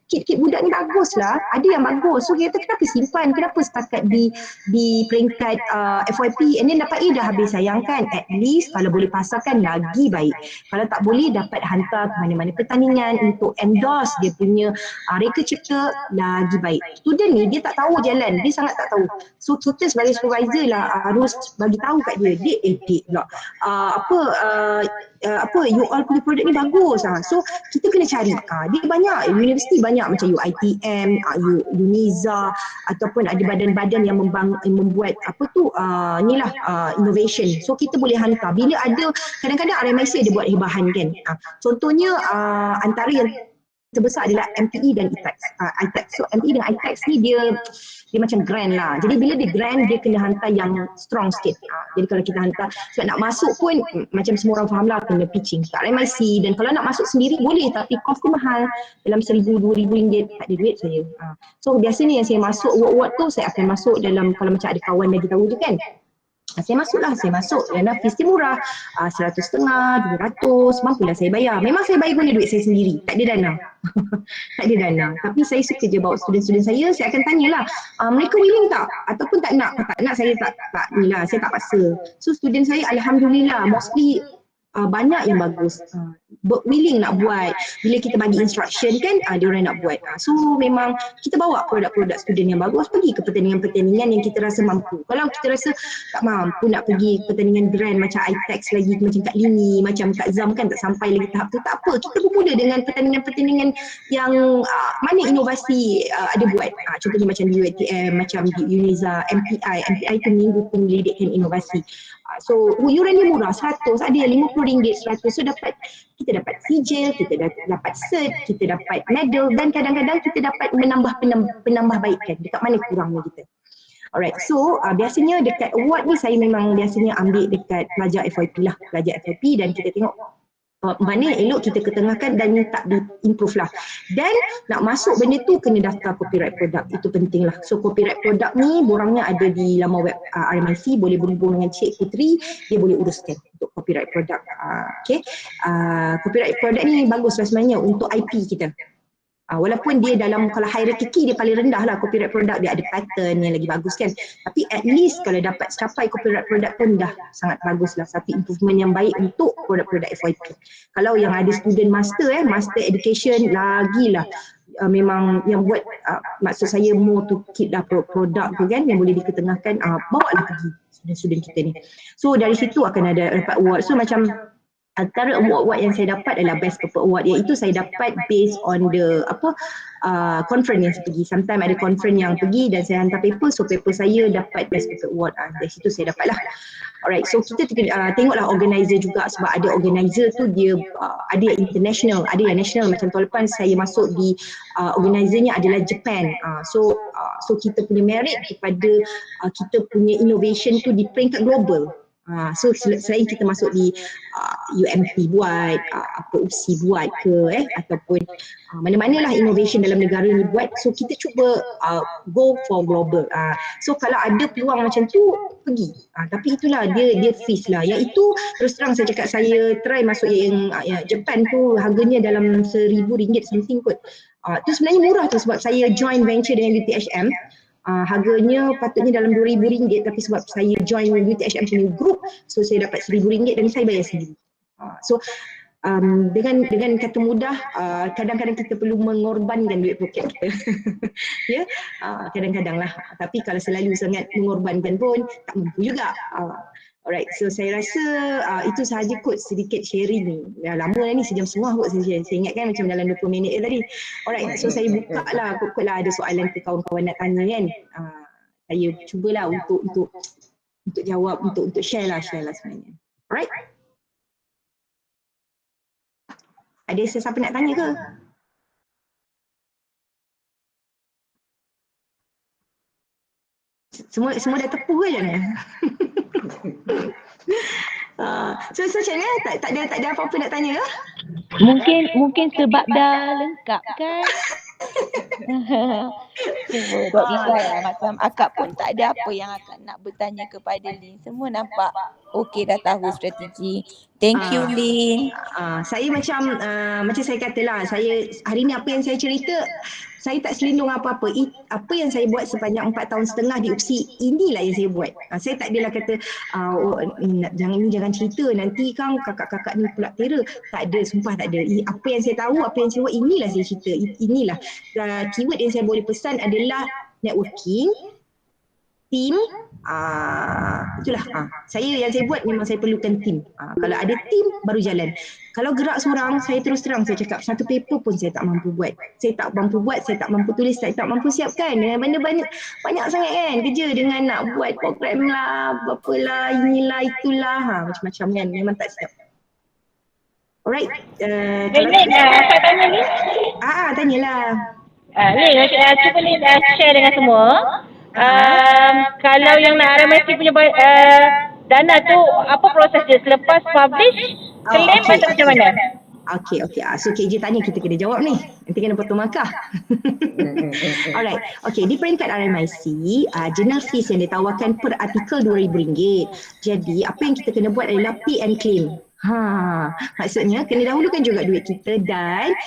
kit budak ni bagus lah, ada yang bagus. So kita kenapa simpan, kenapa setakat di peringkat FYP and then dapat dah habis, sayangkan. At least kalau boleh pasarkan lagi baik, kalau tak boleh dapat hantar ke mana-mana pertandingan untuk endorse dia punya reka cipta, lagi baik. Student ni dia tak tahu jalan, dia sangat tak tahu. So kita sebagai supervisor lah harus bagi tahu kat dia, dek pula you all punya produk ni bagus. So kita kena cari, dia banyak universiti banyak banyak macam UiTM, UNIZA ataupun ada badan-badan yang membuat innovation. So kita boleh hantar. Bila ada, kadang-kadang RMIC ada buat hibahan kan. Contohnya antara yang terbesar adalah MPE dan ITEX. So MPE dan ITEX ni dia macam grant lah. Jadi bila dia grant, dia kena hantar yang strong sikit. Jadi kalau kita hantar, sebab nak masuk pun macam semua orang faham lah, kena pitching kat RMIC. Dan kalau nak masuk sendiri boleh, tapi kos dia mahal, dalam RM1,000-2,000, tak ada duit saya. So biasanya yang saya masuk award tu, saya akan masuk dalam, kalau macam ada kawan bagi tahu je kan, saya masuk dan fees dia murah, 100.5, 200, mampulah saya bayar. Memang saya bayar guna duit saya sendiri, tak ada dana. Tak ada dana, tapi saya suka je bawa student-student saya akan tanyalah, mereka willing tak ataupun tak nak. Tak nak, saya tak nilah, saya tak paksa. So student saya alhamdulillah mostly banyak yang bagus, willing nak buat. Bila kita bagi instruction kan, dia orang nak buat. So memang kita bawa produk-produk student yang bagus pergi ke pertandingan-pertandingan yang kita rasa mampu. Kalau kita rasa tak mampu nak pergi pertandingan grand macam ITEX lagi, macam Kak Lini, macam Kak Zam kan tak sampai lagi tahap tu, tak apa, kita bermula dengan pertandingan-pertandingan yang mana inovasi ada buat. Contohnya macam di UiTM, macam di UNIZA, MPI tu Minggu Penyelidikan Inovasi. So yuran dia murah, 100, ada yang RM50, 100. So kita dapat sijil, kita dapat cert, kita dapat medal, dan kadang-kadang kita dapat penambahbaikan dekat mana kurangnya kita. Alright, so biasanya dekat award ni saya memang biasanya ambil dekat pelajar FYP lah, pelajar FYP, dan kita tengok mana yang elok kita ketengahkan dan tak di-improve lah. Dan nak masuk benda tu kena daftar copyright product, itu penting lah. So copyright product ni borangnya ada di laman web RMIC, boleh berhubung dengan Cik Putri, dia boleh uruskan untuk copyright product. Copyright product ni bagus lah sebenarnya untuk IP kita. Walaupun dia dalam, kalau hierarki dia paling rendah lah copyright product, dia ada pattern yang lagi bagus kan, tapi at least kalau dapat capai copyright product pun dah sangat bagus lah, satu improvement yang baik untuk produk-produk FYP. Kalau yang ada student master education lagilah, memang yang buat maksud saya more to keep lah produk tu kan yang boleh diketengahkan, bawa lah pergi student-student kita ni. So dari situ akan ada dapat award. So macam antara award-award yang saya dapat adalah Best Paper Award, iaitu saya dapat based on the conference yang saya pergi. Sometimes ada conference yang pergi dan saya hantar paper, so paper saya dapat Best Paper Award. Dari situ saya dapat lah. Alright, so kita tengoklah organizer juga, sebab ada organizer tu dia ada yang international, ada yang national. Macam tahun lepas saya masuk di organizernya adalah Japan. So kita punya merit kepada kita punya innovation tu di peringkat global. So selain kita masuk di UMP buat, UPSI buat ke ataupun mana-manalah innovation dalam negara ni buat, so kita cuba go for global. So kalau ada peluang macam tu, pergi. Tapi itulah dia fees lah. Yang itu terus terang saya cakap, saya try masuk yang Japan tu harganya dalam RM1,000 something kot. Tu sebenarnya murah tu sebab saya join venture dengan UTHM. Harganya patutnya dalam RM2,000, tapi sebab saya join UTHM punya group, so saya dapat RM1,000 dan saya bayar sendiri. So dengan kata mudah, kadang-kadang kita perlu mengorbankan duit poket kita. Ya, kadang-kadang lah. Tapi kalau selalu sangat mengorbankan pun tak mampu juga. Alright, so saya rasa itu sahaja kot sedikit sharing ni. Dah lama dah ni, sejam setengah kot saya ingat kan, macam dalam 20 minit tadi. Alright, so saya buka lah, kot lah ada soalan ke kawan-kawan nak tanya kan. Saya cubalah untuk jawab, untuk share lah sebenarnya. Alright. Ada sesiapa nak tanya ke? Semua dah tepu ke macam mana? So macam mana? Tak ada apa-apa nak tanya ke? Mungkin sebab dah lengkap kan? Tak risaulah, macam akak pun tak ada apa yang akak nak bertanya kepada Lin. Semua nampak okey, dah tahu strategi. Thank you Lin. Saya macam saya katalah, saya hari ni apa yang saya cerita, saya tak selindung apa-apa. Apa yang saya buat sepanjang 4 tahun setengah di UPSI, inilah yang saya buat. Saya tak adalah kata jangan cerita nanti kan kakak-kakak ni pula tera. Tak ada, sumpah tak ada. Apa yang saya tahu, apa yang saya buat, inilah saya cerita. Inilah keyword yang saya boleh pesan adalah networking, team, Itulah saya yang saya buat memang saya perlukan tim. Kalau ada tim baru jalan. Kalau gerak seorang, saya terus terang saya cakap satu paper pun saya tak mampu buat. Saya tak mampu buat, saya tak mampu tulis, saya tak mampu siapkan. Dengan benda banyak sangat kan kerja dengan nak buat program lah, apalah, inilah, itulah, macam-macam kan. Memang tak siap. Alright. Lin, saya tanya ni. Tanyalah. Lin, cuba Lin share dengan semua. Kalau yang nak RMIC punya dana tu, apa proses dia? Selepas publish, claim atau macam mana? Okay. So KJ tanya, kita kena jawab ni. Nanti kena potong markah. Alright. Okay, di peringkat RMIC, journal fees yang ditawarkan per artikel RM2,000. Jadi, apa yang kita kena buat adalah pay and claim. Maksudnya kena dahulukan juga duit kita dan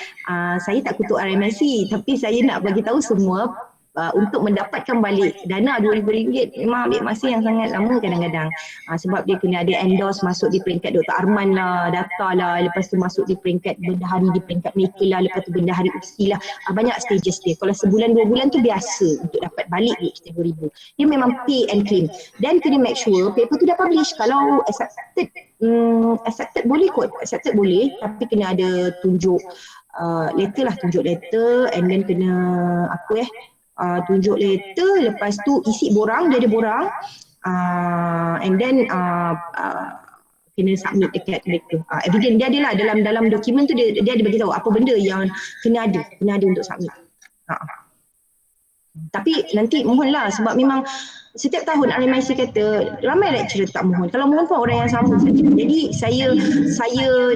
saya tak kutuk RMIC tapi saya nak bagi tahu semua untuk mendapatkan balik dana RM2,000 memang ambil masa yang sangat lama kadang-kadang sebab dia kena ada endorse masuk di peringkat Dr. Arman lah, data lah, lepas tu masuk di peringkat bendahari di peringkat mereka lah, lepas tu bendahari UPSI lah, banyak stages dia. Kalau sebulan 2 bulan tu biasa untuk dapat balik duit kita RM2,000. Dia memang pay and claim dan kena make sure paper tu dah publish. Kalau accepted boleh kot, accepted boleh tapi kena ada tunjuk tunjuk letter and then kena tunjuk letter, lepas tu isi borang, dia ada borang and then kena submit dekat mereka. Evidence dia adalah dalam dokumen tu dia ada bagi tahu apa benda yang kena ada untuk submit. Tapi nanti mohonlah sebab memang setiap tahun RMIC kata ramai lecturer tak mohon. Kalau mohon pun orang yang sama saja. Jadi saya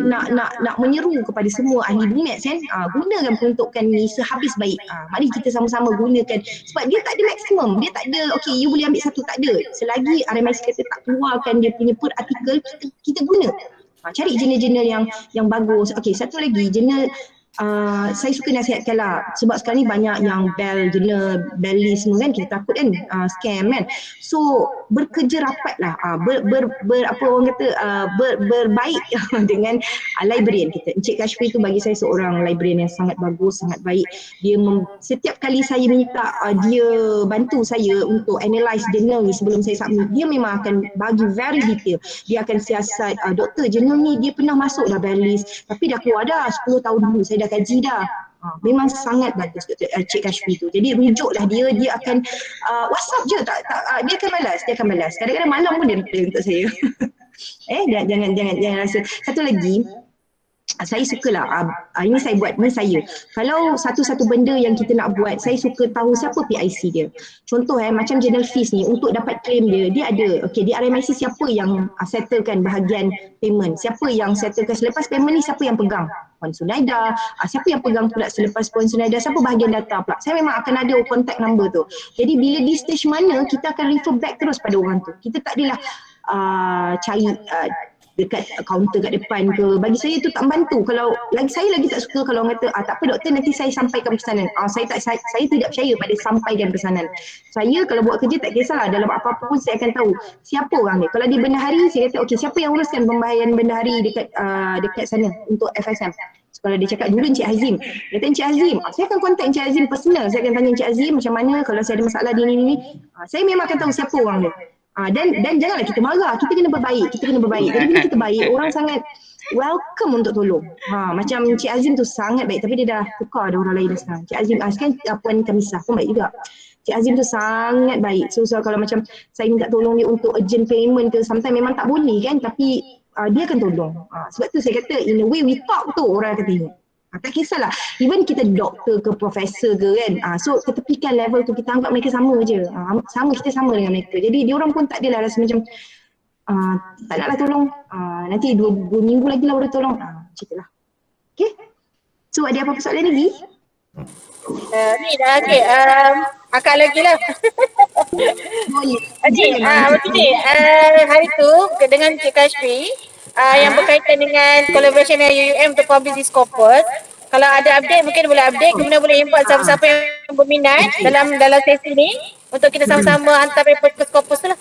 nak menyeru kepada semua ahli BUMET kan, gunakan peruntukan ni sehabis baik. Mari kita sama-sama gunakan sebab dia tak ada maksimum. Dia tak ada okay you boleh ambil satu, tak ada. Selagi RMIC kata tak keluarkan dia punya per artikel, kita guna. Cari jurnal-jurnal yang bagus. Okay, satu lagi jurnal saya suka nasihatkan lah sebab sekarang ni banyak yang jurnal bell list semua kan, kita takut kan scam kan. So bekerja rapat lah, berbaik dengan librarian kita. Encik Kashfi tu bagi saya seorang librarian yang sangat bagus, sangat baik. Dia setiap kali saya minta dia bantu saya untuk analyse jurnal ni sebelum saya submit, dia memang akan bagi very detail. Dia akan siasat, doktor jurnal ni dia pernah masuk dah bell list tapi dah keluar dah 10 tahun dulu, saya dah kaji dah. Memang sangat bagus Cik Kashfi tu. Jadi rujuklah dia akan WhatsApp je, dia akan balas. Kadang-kadang malam pun dia reply untuk saya. Jangan rasa. Satu lagi, saya sukalah ini saya buat, ni saya. Kalau satu-satu benda yang kita nak buat, saya suka tahu siapa PIC dia. Contoh macam journal fees ni, untuk dapat claim dia ada, di RMIC siapa yang settlekan bahagian payment, siapa yang settlekan selepas payment ni, siapa yang pegang Puan Sunaida, siapa yang pegang pula selepas Puan Sunaida, siapa bahagian data pula. Saya memang akan ada contact number tu. Jadi bila di stage mana, kita akan refer back terus pada orang tu. Kita tak adalah cari dekat kaunter kat depan ke. Bagi saya tu tak membantu. Kalau saya lagi tak suka kalau orang kata tak apa doktor, nanti saya sampaikan pesanan. Saya tidak percaya pada sampaikan pesanan. Saya kalau buat kerja tak kisahlah, dalam apa-apa pun saya akan tahu siapa orang ni. Kalau di bendahari saya kata siapa yang uruskan pembayaran bendahari dekat sana untuk FSM. So, kalau dia cakap dulu Encik Azim, dia kata Encik Azim, saya akan contact Encik Azim personal. Saya akan tanya Encik Azim macam mana kalau saya ada masalah ni. Saya memang akan tahu siapa orang dia. Dan janganlah kita marah, kita kena berbaik. Jadi bila kita baik, orang sangat welcome untuk tolong. Macam Encik Azim tu sangat baik, tapi dia dah tukar ada orang lain dah sekarang. Encik Azim sekarang Puan Kamisah pun baik juga. Encik Azim tu sangat baik. So kalau macam saya minta tolong dia untuk urgent payment ke, sometimes memang tak boleh kan, tapi dia akan tolong. Sebab tu saya kata in a way we talk tu orang akan tengok. Tak kisahlah, even kita doktor ke profesor ke kan, so ketepikan level tu kita anggap mereka sama je, kita sama dengan mereka. Jadi diorang pun tak adalah rasa macam tak naklah tolong, nanti 2 minggu lagi lah baru tolong, macam tu lah. Okay, so ada apa-apa soalan lagi? Ni dah akak lagi lah. Hari tu dengan Cik Kashfi yang berkaitan dengan collaboration dengan UUM untuk publish this corpus. Kalau ada update mungkin boleh update, kemudian boleh import siapa-siapa yang berminat dalam sesi ni untuk kita sama-sama hantar paper ke corpus tu lah.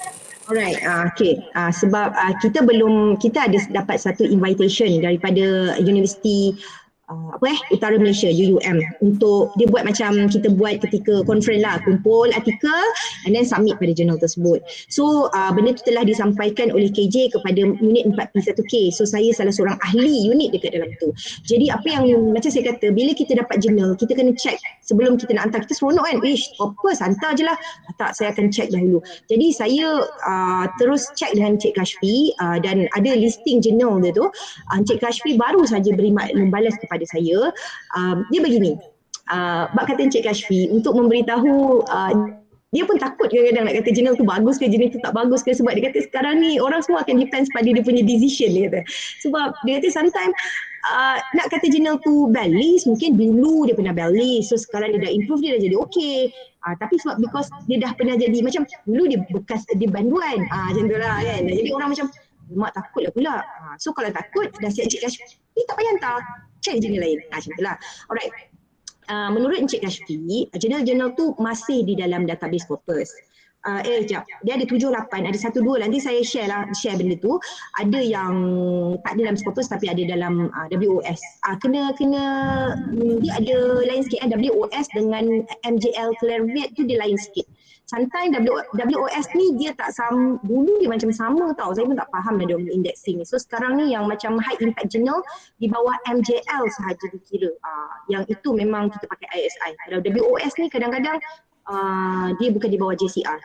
Alright, sebab kita ada dapat satu invitation daripada Universiti Utara Malaysia UUM, untuk dia buat macam kita buat ketika conference lah, kumpul artikel and then submit pada jurnal tersebut. So benda tu telah disampaikan oleh KJ kepada unit 4P1K. So saya salah seorang ahli unit dekat dalam tu. Jadi apa yang macam saya kata, bila kita dapat jurnal, kita kena check sebelum kita nak hantar. Kita seronok kan, Scopus hantar je lah. Tak, saya akan check dahulu. Jadi saya terus check dengan Encik Kashfi dan ada listing jurnal dia tu. Encik Kashfi baru saja beri membalas kepada saya. Dia begini, bab kata Encik Kashfi untuk memberitahu, dia pun takut kadang-kadang nak kata jurnal tu bagus ke, jurnal tu tak bagus ke, sebab dia kata sekarang ni orang semua akan depends pada dia punya decision, dia kata. Sebab dia kata sometimes nak kata jurnal tu bad list, mungkin dulu dia pernah bad list, so sekarang dia dah improve, dia dah jadi okay. Tapi sebab because dia dah pernah jadi, macam dulu dia bekas dia banduan, macam tu lah kan. Jadi orang macam mak takut lah pula. So kalau takut, dah siap Encik Kashfi, tak payah hantar, check jurnal lain. Macam tu lah. Alright. Menurut Encik Kashfi, jurnal-jurnal tu masih di dalam database Scopus. Sekejap. Dia ada 7-8, ada 1-2, nanti saya share benda tu. Ada yang tak ada dalam Scopus tapi ada dalam WOS. Kena dia ada lain sikit. WOS dengan MJL Clearviet tu dia lain sikit. Sometimes WOS ni dia tak sama, dulu dia macam sama tau, saya pun tak faham dah dia indexing ni. So sekarang ni yang macam high impact journal di bawah MJL sahaja dikira. Yang itu memang kita pakai ISI. Kalau WOS ni kadang-kadang dia bukan di bawah JCR.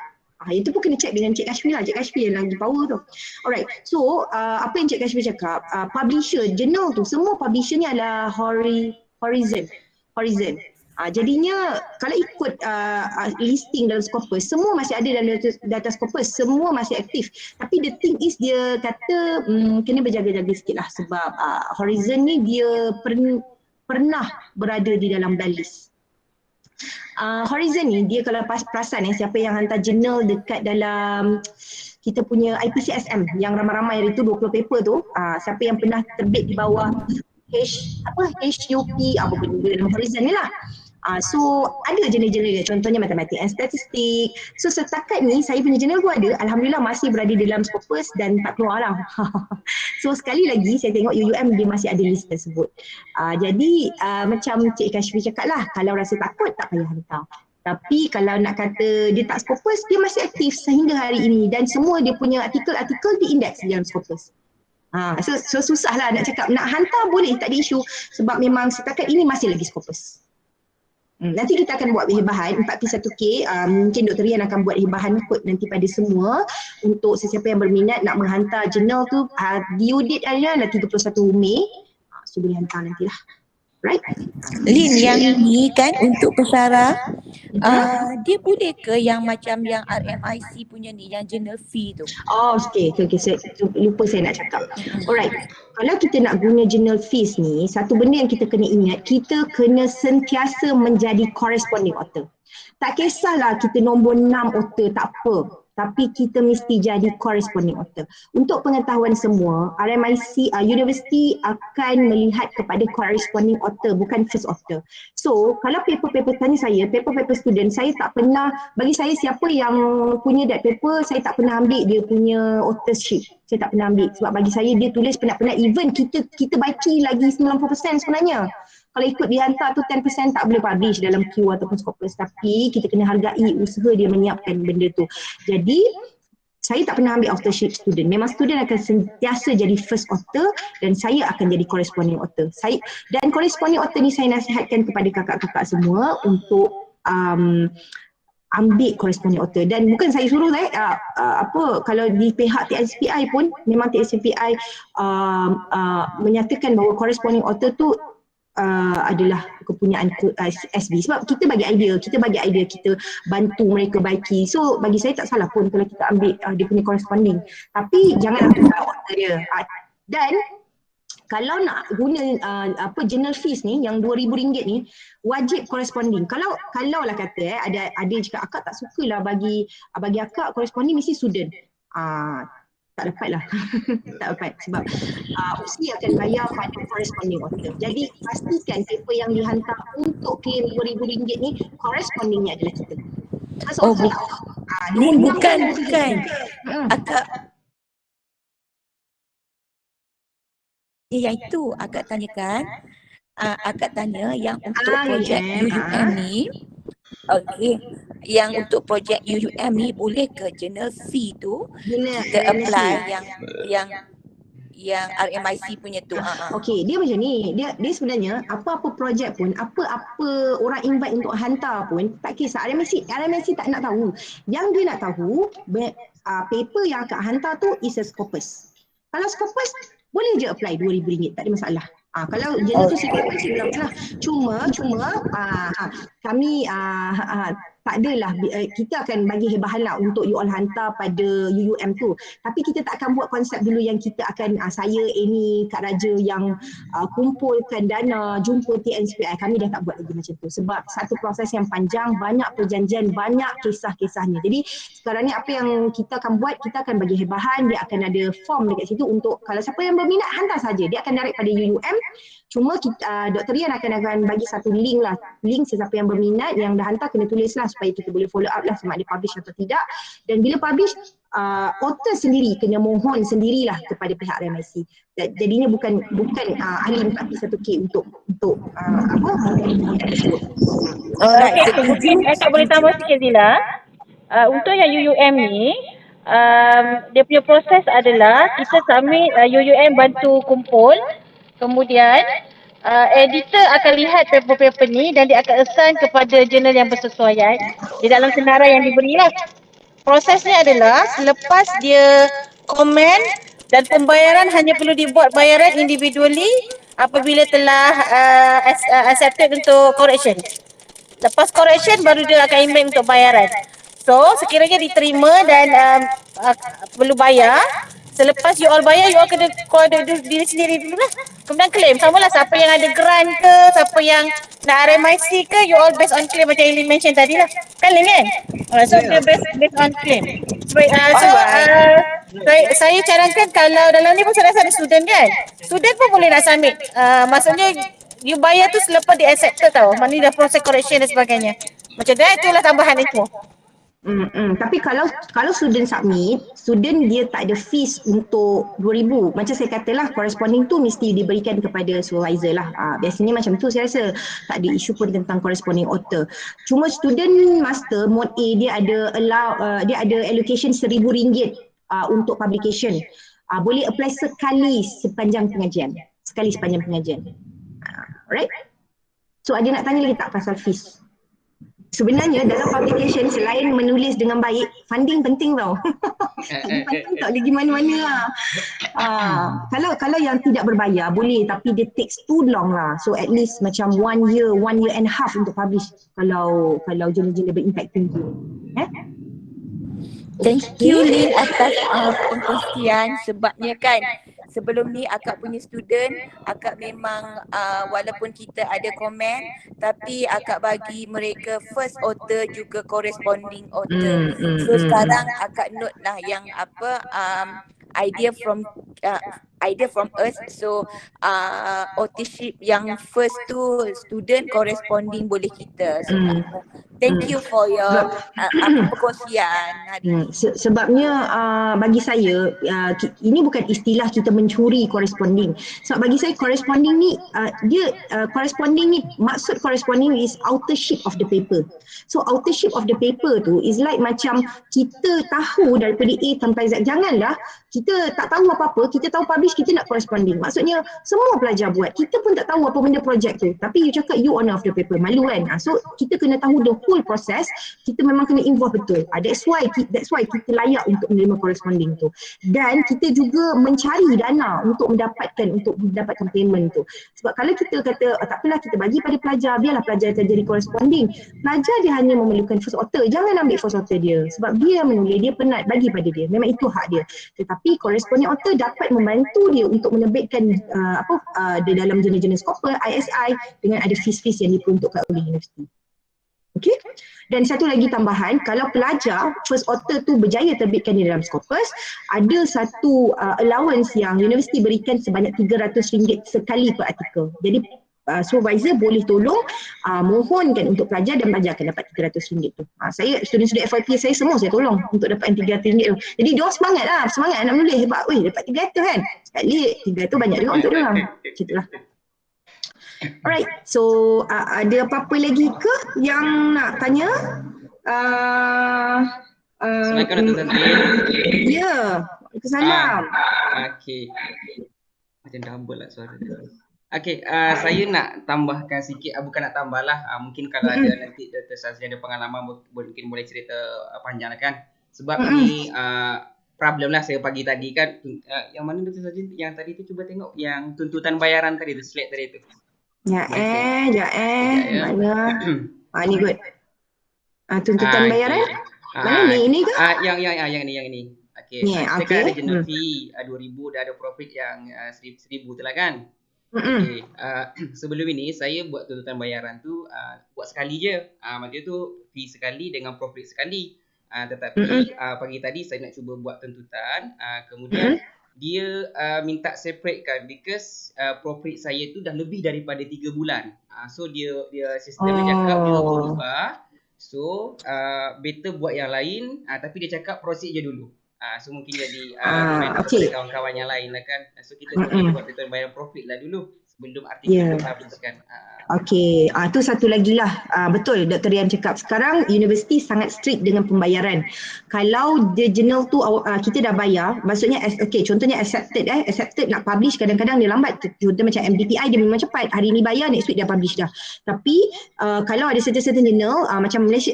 Itu pun kena check dengan Encik Kashfi lah. Encik Kashfi yang lagi power tu. Alright, so apa yang Encik Kashfi cakap, publisher, journal tu, semua publisher ni adalah Horizon. Jadinya kalau ikut listing dalam Scopus, semua masih ada dalam data Scopus, semua masih aktif. Tapi the thing is, dia kata kena berjaga-jaga sikit lah, sebab Horizon ni dia pernah berada di dalam balist. Horizon ni dia kalau perasan siapa yang hantar jurnal dekat dalam kita punya IPCSM yang ramai-ramai hari tu 20 paper tu, siapa yang pernah terbit di bawah HUP apa benda dalam Horizon ni lah. So ada jurnal-jurnal dia, contohnya matematik and statistik. So setakat ni saya punya jurnal pun ada, alhamdulillah masih berada di dalam Scopus dan tak keluar lah. So sekali lagi saya tengok UUM dia masih ada list tersebut. Jadi macam Cik Kashfi cakap lah, kalau rasa takut tak payah hantar. Tapi kalau nak kata dia tak Scopus, dia masih aktif sehingga hari ini dan semua dia punya artikel diindeks dalam Scopus. So susah lah nak cakap, nak hantar boleh, tak ada isu, sebab memang setakat ini masih lagi Scopus. Nanti kita akan buat hibahan 4P1K, mungkin Dr. Rian akan buat hibahan kot nanti pada semua untuk sesiapa yang berminat nak menghantar jurnal tu. Due date adalah 31 Mei, so boleh hantar nantilah. Right? Lin, yang ni kan untuk pesara, dia boleh ke yang macam yang RMIC punya ni, yang journal fee tu? Okay. Saya lupa saya nak cakap. Alright, kalau kita nak guna journal fees ni, satu benda yang kita kena ingat, kita kena sentiasa menjadi corresponding author. Tak kisahlah kita nombor 6 author, tak apa. Tapi kita mesti jadi corresponding author. Untuk pengetahuan semua, RMIC universiti akan melihat kepada corresponding author, bukan first author. So, kalau paper-paper tanya saya, paper-paper student, saya tak pernah, bagi saya siapa yang punya that paper, saya tak pernah ambil dia punya authorship. Saya tak pernah ambil. Sebab bagi saya dia tulis penat-penat, even kita baki lagi 90% sebenarnya. Kalau ikut dihantar tu 10% tak boleh publish dalam Q ataupun Scopus, tapi kita kena hargai usaha dia menyiapkan benda tu. Jadi saya tak pernah ambil authorship student. Memang student akan sentiasa jadi first author dan saya akan jadi corresponding author. Dan corresponding author ni saya nasihatkan kepada kakak-kakak semua untuk ambil corresponding author. Dan bukan saya suruh kalau di pihak TSPI pun memang TSPI menyatakan bahawa corresponding author tu adalah kepunyaan SB, sebab kita bagi idea, kita bantu mereka baiki. So bagi saya tak salah pun kalau kita ambil dia punya corresponding, tapi jangan ambil author dia. Dan kalau nak guna journal fees ni yang RM2,000 ni, wajib corresponding. Kalau lah kata ada yang cakap akak tak sukalah bagi akak corresponding mesti student. Tak dapat lah. Tak dapat sebab USI akan bayar pada corresponding author. Jadi pastikan paper yang dihantar untuk claim RM2,000 ni correspondingnya adalah kita. Lin, bukan. Akak yang itu akak tanyakan, akak tanya yang untuk projek UUM, UUM ni, okey, yang untuk projek UUM ni boleh ke journal C tu Guna kita RMIC. apply yang RMIC punya tu? Okey, dia macam ni. Dia sebenarnya apa-apa projek pun, apa-apa orang invite untuk hantar pun, tak kisah. RMIC tak nak tahu. Yang dia nak tahu, paper yang akak hantar tu is a Scopus. Kalau Scopus, boleh je apply RM2,000, tak ada masalah. Kalau journal tu sikit kecil lah. Cuma kami tak adalah kita akan bagi bahala untuk you all hantar pada UUM tu. Tapi kita tak akan buat konsep dulu yang kita akan saya Amy Kak Raja yang kumpulkan dana, jumpa TNSPI. Kami dah tak buat lagi macam tu. Sebab satu proses yang panjang, banyak perjanjian, banyak kisah-kisahnya. Jadi sekarang ni apa yang kita akan buat, kita akan bagi bahan, dia akan ada form dekat situ untuk kalau siapa yang berminat hantar saja. Dia akan direct pada UUM. Cuma Dr. Rian akan bagi satu link lah. Link sesiapa yang berminat, yang dah hantar kena tulis lah supaya kita boleh follow up lah sama ada publish atau tidak. Dan bila publish, author sendiri kena mohon sendirilah kepada pihak RMIC. Jadinya bukan ahli 41K untuk Alright, Okey, mungkin saya boleh tambah sikit Zila. Untuk yang UUM ni, dia punya proses adalah kita submit UUM bantu kumpul, kemudian editor akan lihat paper-paper ni dan dia akan assign kepada jurnal yang bersesuaian di dalam senarai yang diberilah. Prosesnya adalah selepas dia komen dan pembayaran hanya perlu dibuat bayaran individually apabila telah accepted untuk correction. Lepas correction baru dia akan email untuk bayaran. So sekiranya diterima dan perlu bayar, selepas you all bayar, you all kena keluar diri sendiri dulu lah. Kemudian claim. Sama lah siapa yang ada grant ke, siapa yang nak RMIC ke, you all based on claim macam yang Lin mention tadi lah. Kan Lin kan? So dia based on claim. Saya cadangkan kalau dalam ni pun saya rasa ada student kan. Student pun boleh nak submit. Maksudnya you bayar tu selepas di accepted tau. Maknanya dah proses correction dan sebagainya. Macam tu itulah tambahan info. Tapi kalau student submit, student dia tak ada fees untuk 2,000. Macam saya katalah, corresponding tu mesti diberikan kepada supervisor lah. Biasanya macam tu saya rasa tak ada isu pun tentang corresponding author. Cuma student master mode A dia ada allocation RM1,000 untuk publication. Boleh apply sekali sepanjang pengajian. Alright? So ada nak tanya lagi tak pasal fees? Sebenarnya dalam publication selain menulis dengan baik, funding penting tau. Funding tak boleh pergi mana-mana lah. Kalau yang tidak berbayar boleh, tapi dia takes too long lah. So at least macam 1 year and a half untuk publish kalau jurnal-jurnal berimpact tinggi. Thank you Lin atas pengkongsian, sebabnya kan sebelum ni akak punya student, akak memang walaupun kita ada komen tapi akak bagi mereka first author juga corresponding author. So sekarang akak note lah yang idea from us. So authorship yang first tu student, corresponding boleh kita. So thank you for your perkongsian hari ini. Sebabnya bagi saya ini bukan istilah kita mencuri corresponding. Sebab bagi saya corresponding ni maksud corresponding is authorship of the paper. So authorship of the paper tu is like macam kita tahu daripada A sampai Z. Janganlah kita tak tahu apa-apa, kita tahu publish, kita nak corresponding. Maksudnya semua pelajar buat, kita pun tak tahu apa benda projek tu, tapi you cakap you owner of the paper, malu kan? So kita kena tahu the whole process, kita memang kena involve betul. That's why kita layak untuk menerima corresponding tu. Dan kita juga mencari dana untuk mendapatkan payment tu. Sebab kalau kita kata tak apalah, kita bagi pada pelajar, biarlah pelajar jadi corresponding. Pelajar dia hanya memerlukan first author, jangan ambil first author dia. Sebab dia menulis, dia penat, bagi pada dia. Memang itu hak dia. Tetapi corresponding author dapat membantu dia untuk menerbitkan di dalam jenis-jenis Scopus, ISI dengan ada fees-fees yang diperuntukkan oleh universiti. Okey. Dan satu lagi tambahan, kalau pelajar first author tu berjaya terbitkan di dalam Scopus, ada satu allowance yang universiti berikan sebanyak RM300 sekali per artikel. Jadi supervisor boleh tolong mohonkan untuk pelajar dan pelajar akan dapat RM300 tu. Saya student-student FYP saya semua saya tolong untuk dapat RM300 tu. Jadi diorang semangat nak menulis sebab dapat RM300 kan. Sekali RM300 banyak juga untuk diorang. Macam itulah. Alright, so ada apa-apa lagi ke yang nak tanya? Assalamualaikum Dr. Sazlin. Ya, Waalaikumsalam. Okey. Macam double lah suara tu. Okey, saya nak tambahkan sikit, bukan nak tambah lah, mungkin kalau ada nanti Dr. Sazlin ada pengalaman mungkin boleh cerita panjang lah kan. Sebab ni problem lah saya pagi tadi kan, yang mana Dr. Sazlin, yang tadi tu cuba tengok yang tuntutan bayaran tadi tu, slide tadi tu. Mana? Ni good. Tuntutan bayaran? Mana ni? Ini ke? Yang ni. Okey. Kita kan ada general fee 2,000, dah ada profit yang 1,000 tu lah kan. Okey. Sebelum ini saya buat tuntutan bayaran tu buat sekali je. Maksudnya tu fee sekali dengan profit sekali. Tetapi pagi tadi saya nak cuba buat tuntutan, kemudian dia minta separate kan, because profit saya tu dah lebih daripada 3 bulan. So dia sistemnya cakap dia berubah. So better buat yang lain, tapi dia cakap proceed je dulu. So mungkin jadi kepada kawan-kawan yang lain lah kan. So kita buat tuntutan bayaran profit lah dulu sebelum artikel dipublishkan. Okey, tu satu lagi lah. Betul Dr. Rian cakap. Sekarang universiti sangat strict dengan pembayaran. Kalau the journal tu kita dah bayar, maksudnya contohnya accepted nak publish kadang-kadang dia lambat. Contoh macam MDPI dia memang cepat. Hari ni bayar, next week dah publish dah. Tapi kalau ada certain journal macam Malaysia,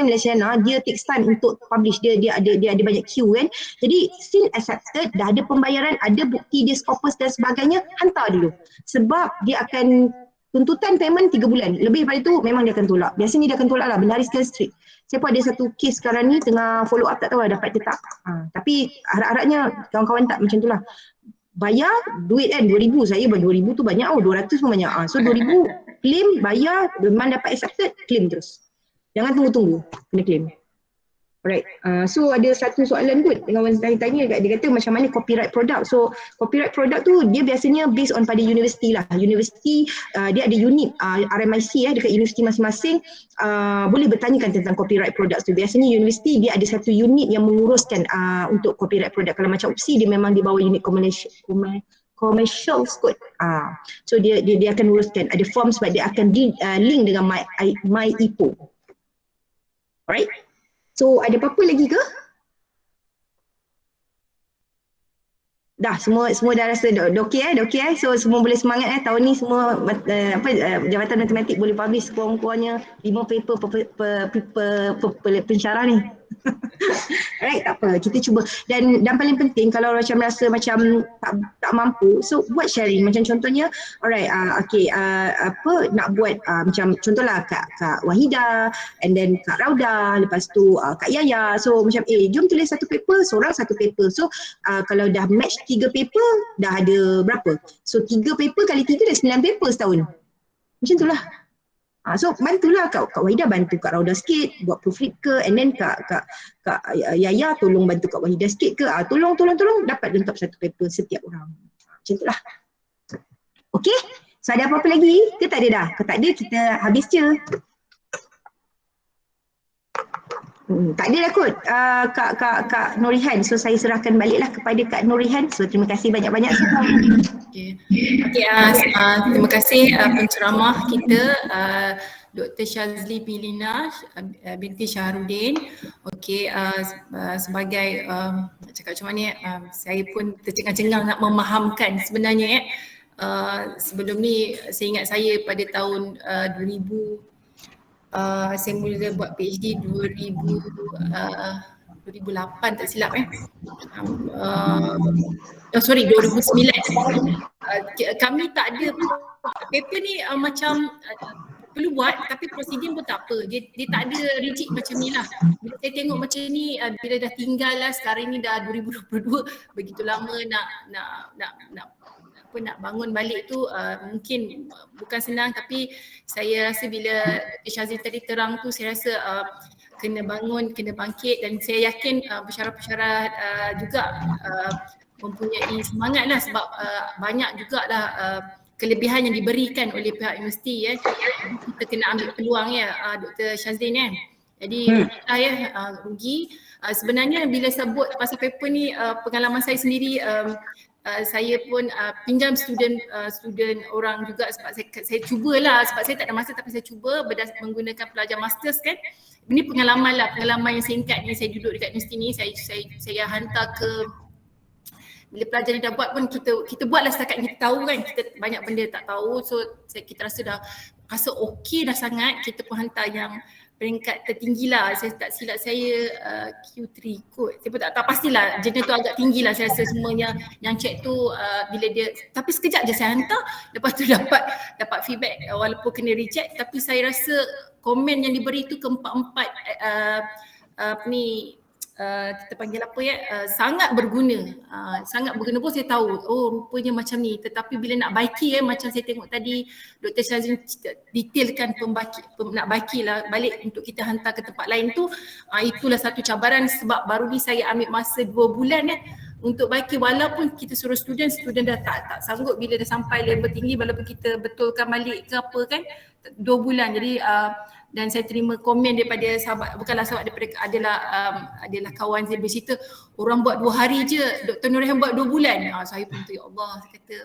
Malaysiana, dia takes time untuk publish. Dia ada banyak queue kan. Jadi still accepted, dah ada pembayaran, ada bukti dia Scopus dan sebagainya, hantar dulu. Sebab dia akan tuntutan payment 3 bulan. Lebih daripada itu memang dia akan tolak. Biasanya dia akan tolak lah. Benda sekian strict. Saya pun ada satu kes sekarang ni tengah follow up, tak tahu lah dapat ke tak. Tapi harap-harapnya kawan-kawan tak macam tu lah. Bayar duit kan 2,000. Saya 2,000 tu banyak. 200 pun banyak. So 2,000 claim, bayar, memang dapat accepted, claim terus. Jangan tunggu-tunggu. Kena claim. Alright, so ada satu soalan kot dengan orang tanya, dia kata macam mana copyright product. So copyright product tu dia biasanya based on pada universiti lah. Universiti dia ada unit RMIC dekat universiti masing-masing, boleh bertanyakan tentang copyright product tu. Biasanya universiti dia ada satu unit yang menguruskan untuk copyright product. Kalau macam UPSI dia memang di bawah unit commercial kot. So dia akan uruskan, ada form sebab dia akan link dengan my IPO. Alright. So ada apa-apa lagi ke? Dah semua dah rasa dah okey eh. So semua boleh semangat tahun ni semua Jabatan Matematik boleh publish kurang-kurangnya 5 paper per pensyarah ni. Alright, tak apa, kita cuba. Dan paling penting kalau macam rasa macam tak mampu, so buat sharing. Macam contohnya alright, nak buat macam contohlah Kak Wahida, and then Kak Rauda, lepas tu Kak Yaya. So macam jom tulis satu paper, seorang satu paper. So kalau dah match 3 paper, dah ada berapa? So 3 paper kali 3 dah 9 paper setahun. Macam tu lah. So bantulah Kak Wahida bantu Kak Rauda sikit buat proofread ke, and then Kak Yaya tolong bantu Kak Wahida sikit ke, tolong dapat lengkap satu paper setiap orang. Macam tu lah. Okey, so ada apa-apa lagi ke tak ada dah? Kalau tak ada kita habis je. Tak ada dah kot Kak Nurihan. So saya serahkan baliklah kepada Kak Nurihan. So terima kasih banyak-banyak semua. Terima kasih penceramah kita Dr. Shazli Milina binti Syahrudin. Sebagai nak cakap macam mana saya pun tercengang-cengang nak memahamkan sebenarnya sebelum ni saya ingat saya pada tahun 2000 saya mula buat PhD 2008 tak silap 2009. Kami tak ada paper ni macam perlu buat tapi prosedur pun tak apa. Dia tak ada rigid macam ni lah. Bila saya tengok macam ni, bila dah tinggal lah sekarang ni dah 2022, begitu lama nak bangun balik tu mungkin bukan senang, tapi saya rasa bila Syazli tadi terang tu saya rasa kena bangun, kena bangkit, dan saya yakin pensyarah-pensyarah juga mempunyai semangat lah sebab banyak jugalah kelebihan yang diberikan oleh pihak universiti kita kena ambil peluang Dr. Syazlin jadi rugi. Sebenarnya bila sebut pasal paper ni, pengalaman saya sendiri saya pun pinjam student orang juga sebab saya cubalah, sebab saya tak ada masa tapi saya cuba menggunakan pelajar masters kan. Ini pengalaman yang singkat ni, saya duduk dekat universiti ni, saya hantar ke, bila pelajar ni dah buat pun kita buatlah setakat kita tahu kan, kita banyak benda tak tahu, so kita rasa dah rasa okey dah sangat, kita pun hantar yang peringkat tertinggi lah. Saya tak silap saya Q3 kot, saya pun tak tahu pastilah, jurnal tu agak tinggi lah saya rasa semuanya yang check tu bila dia, tapi sekejap je saya hantar, lepas tu dapat feedback walaupun kena reject, tapi saya rasa komen yang diberi tu keempat-empat kita panggil apa ya, sangat berguna. Sangat berguna pun saya tahu, oh rupanya macam ni. Tetapi bila nak baiki macam saya tengok tadi Dr. Shazlin detailkan nak baiki lah balik untuk kita hantar ke tempat lain tu, itulah satu cabaran sebab baru ni saya ambil masa 2 bulan untuk baiki, walaupun kita suruh student dah tak sanggup bila dah sampai level tinggi, walaupun kita betulkan balik ke apa kan, 2 bulan. Jadi dan saya terima komen daripada sahabat, bukanlah sahabat, daripada adalah kawan saya bercerita, orang buat 2 hari je, Dr. Nurihan buat 2 bulan. Saya pun tu, ya Allah, saya kata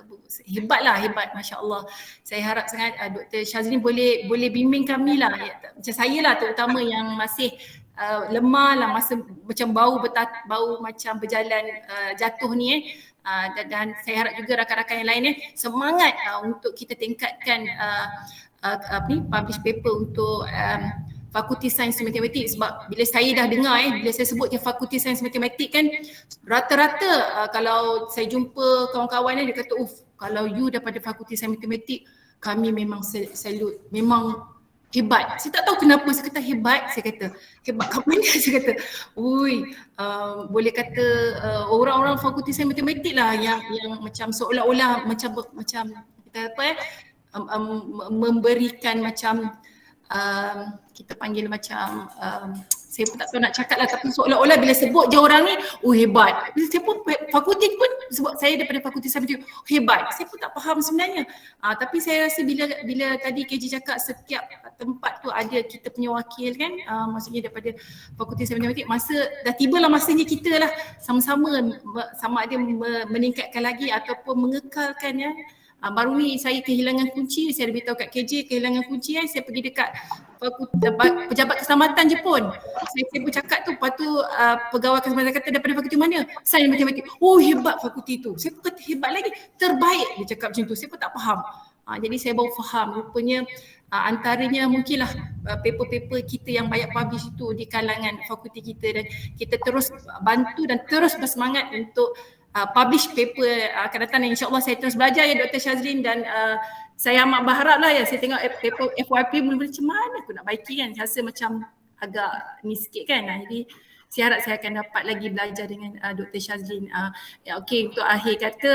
hebat, Masya Allah. Saya harap sangat Dr. Shazlin boleh bimbing kami lah, macam saya lah terutama yang masih lemah lah, masa macam bau macam berjalan jatuh ni dan saya harap juga rakan-rakan yang lain semangat untuk kita tingkatkan publish paper untuk Fakulti Sains Matematik. Sebab bila saya dah dengar bila saya sebut je Fakulti Sains Matematik kan, rata-rata kalau saya jumpa kawan-kawan dia kata, kalau you daripada Fakulti Sains Matematik, kami memang salute, memang hebat. Saya tak tahu kenapa saya kata hebat, hebat kat mana, saya kata boleh kata orang-orang Fakulti Sains Matematik lah yang macam seolah-olah macam kita memberikan macam kita panggil macam saya pun tak tahu nak cakap lah, tapi seolah-olah bila sebut je orang ni hebat. Saya pun fakulti pun sebut saya daripada Fakulti Sains hebat, saya pun tak faham sebenarnya. Tapi saya rasa bila tadi KJ cakap setiap tempat tu ada kita punya wakil kan, maksudnya daripada Fakulti Sains Matematik, dah tibalah masanya kita lah sama-sama sama ada meningkatkan lagi ataupun mengekalkan baru ni saya kehilangan kunci, saya beritahu kat KJ kehilangan kunci saya pergi dekat pejabat keselamatan je pun. Saya pun cakap tu, lepas tu pegawai keselamatan kata daripada fakulti mana? Sains Matematik. Hebat fakulti tu. Saya pun kata hebat lagi, terbaik, dia cakap macam tu. Saya pun tak faham. Jadi saya baru faham rupanya antaranya mungkinlah paper-paper kita yang banyak publish itu di kalangan fakulti kita, dan kita terus bantu dan terus bersemangat untuk publish paper akan datang. InsyaAllah saya terus belajar Dr. Shazlin, dan saya amat berharap lah saya tengok paper FYP mula-mula macam mana aku nak baiki kan, saya rasa macam agak ni sikit kan. Jadi saya harap saya akan dapat lagi belajar dengan Dr. Shazlin. Okey, untuk akhir kata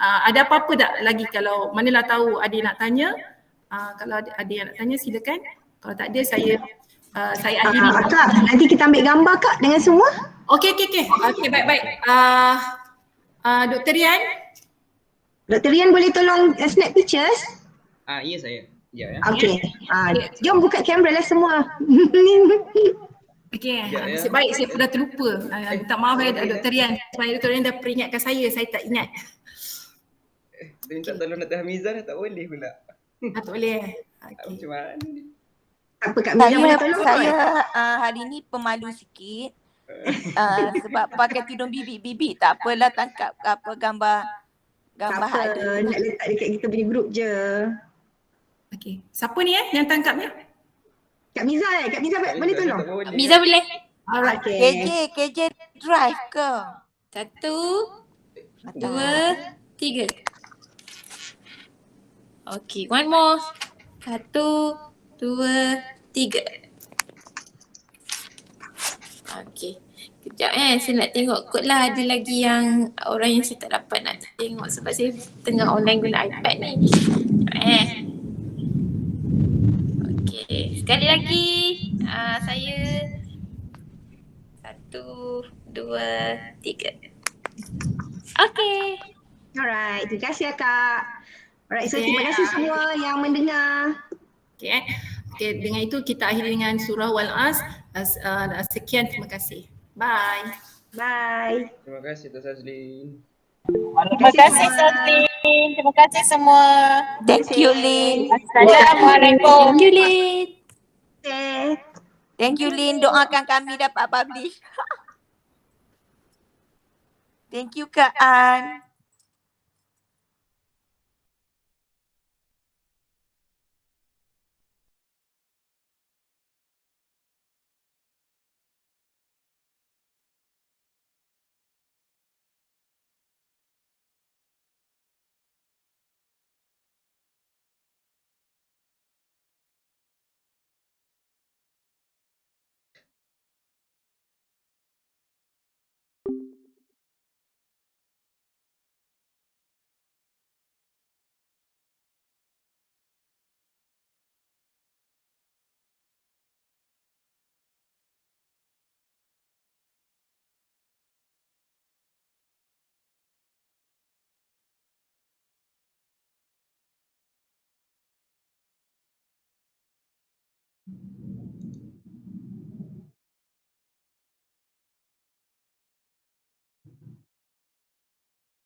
ada apa-apa tak lagi, kalau manalah tahu ada yang nak tanya, kalau ada yang nak tanya silakan, kalau tak ada saya akhiri. Kak, nanti kita ambil gambar Kak dengan semua. Okey, baik. Dr. Rian? Dr. Rian boleh tolong snap pictures? Ya saya. Ya. Okey. Jom buka kamera lah semua. Okey, nasib baik saya dah terlupa. Minta maaf Dr. Rian. Sebab Dr. Rian dah peringatkan saya tak ingat. Minta tolong Dr. Hamizah dah tak boleh pula. Tak boleh. Macam mana ni? Apa Kak Mira boleh tolong? Saya hari ni pemalu sikit. Sebab pakai tudung bibik-bibik, tak apalah, tangkap gambar Tak apa, nak letak dekat kita punya grup je. Okey, siapa ni yang tangkap ni? Kak Miza boleh tolong? Miza boleh. Alright. KJ drive ke? 1, 2, 3. Okey, one more. 1, 2, 3. Okey. Kejap saya nak tengok kot lah, ada lagi yang orang yang saya tak dapat nak tengok sebab saya tengah online guna iPad ni. Okey, sekali lagi saya 1, 2, 3. Okey. Alright, terima kasih Kak. Alright, so terima kasih semua yang mendengar. Okey. Okey, dengan itu kita akhiri dengan surah Wal-As. Sekian, terima kasih. Bye. Bye. Terima kasih Dr. Shazlin. Terima kasih Sotin. Terima kasih semua. Thank you, Lin. Assalamualaikum. Thank you, Lin. Thank you, Lin. Doakan kami dapat publish. Thank you, Kak An.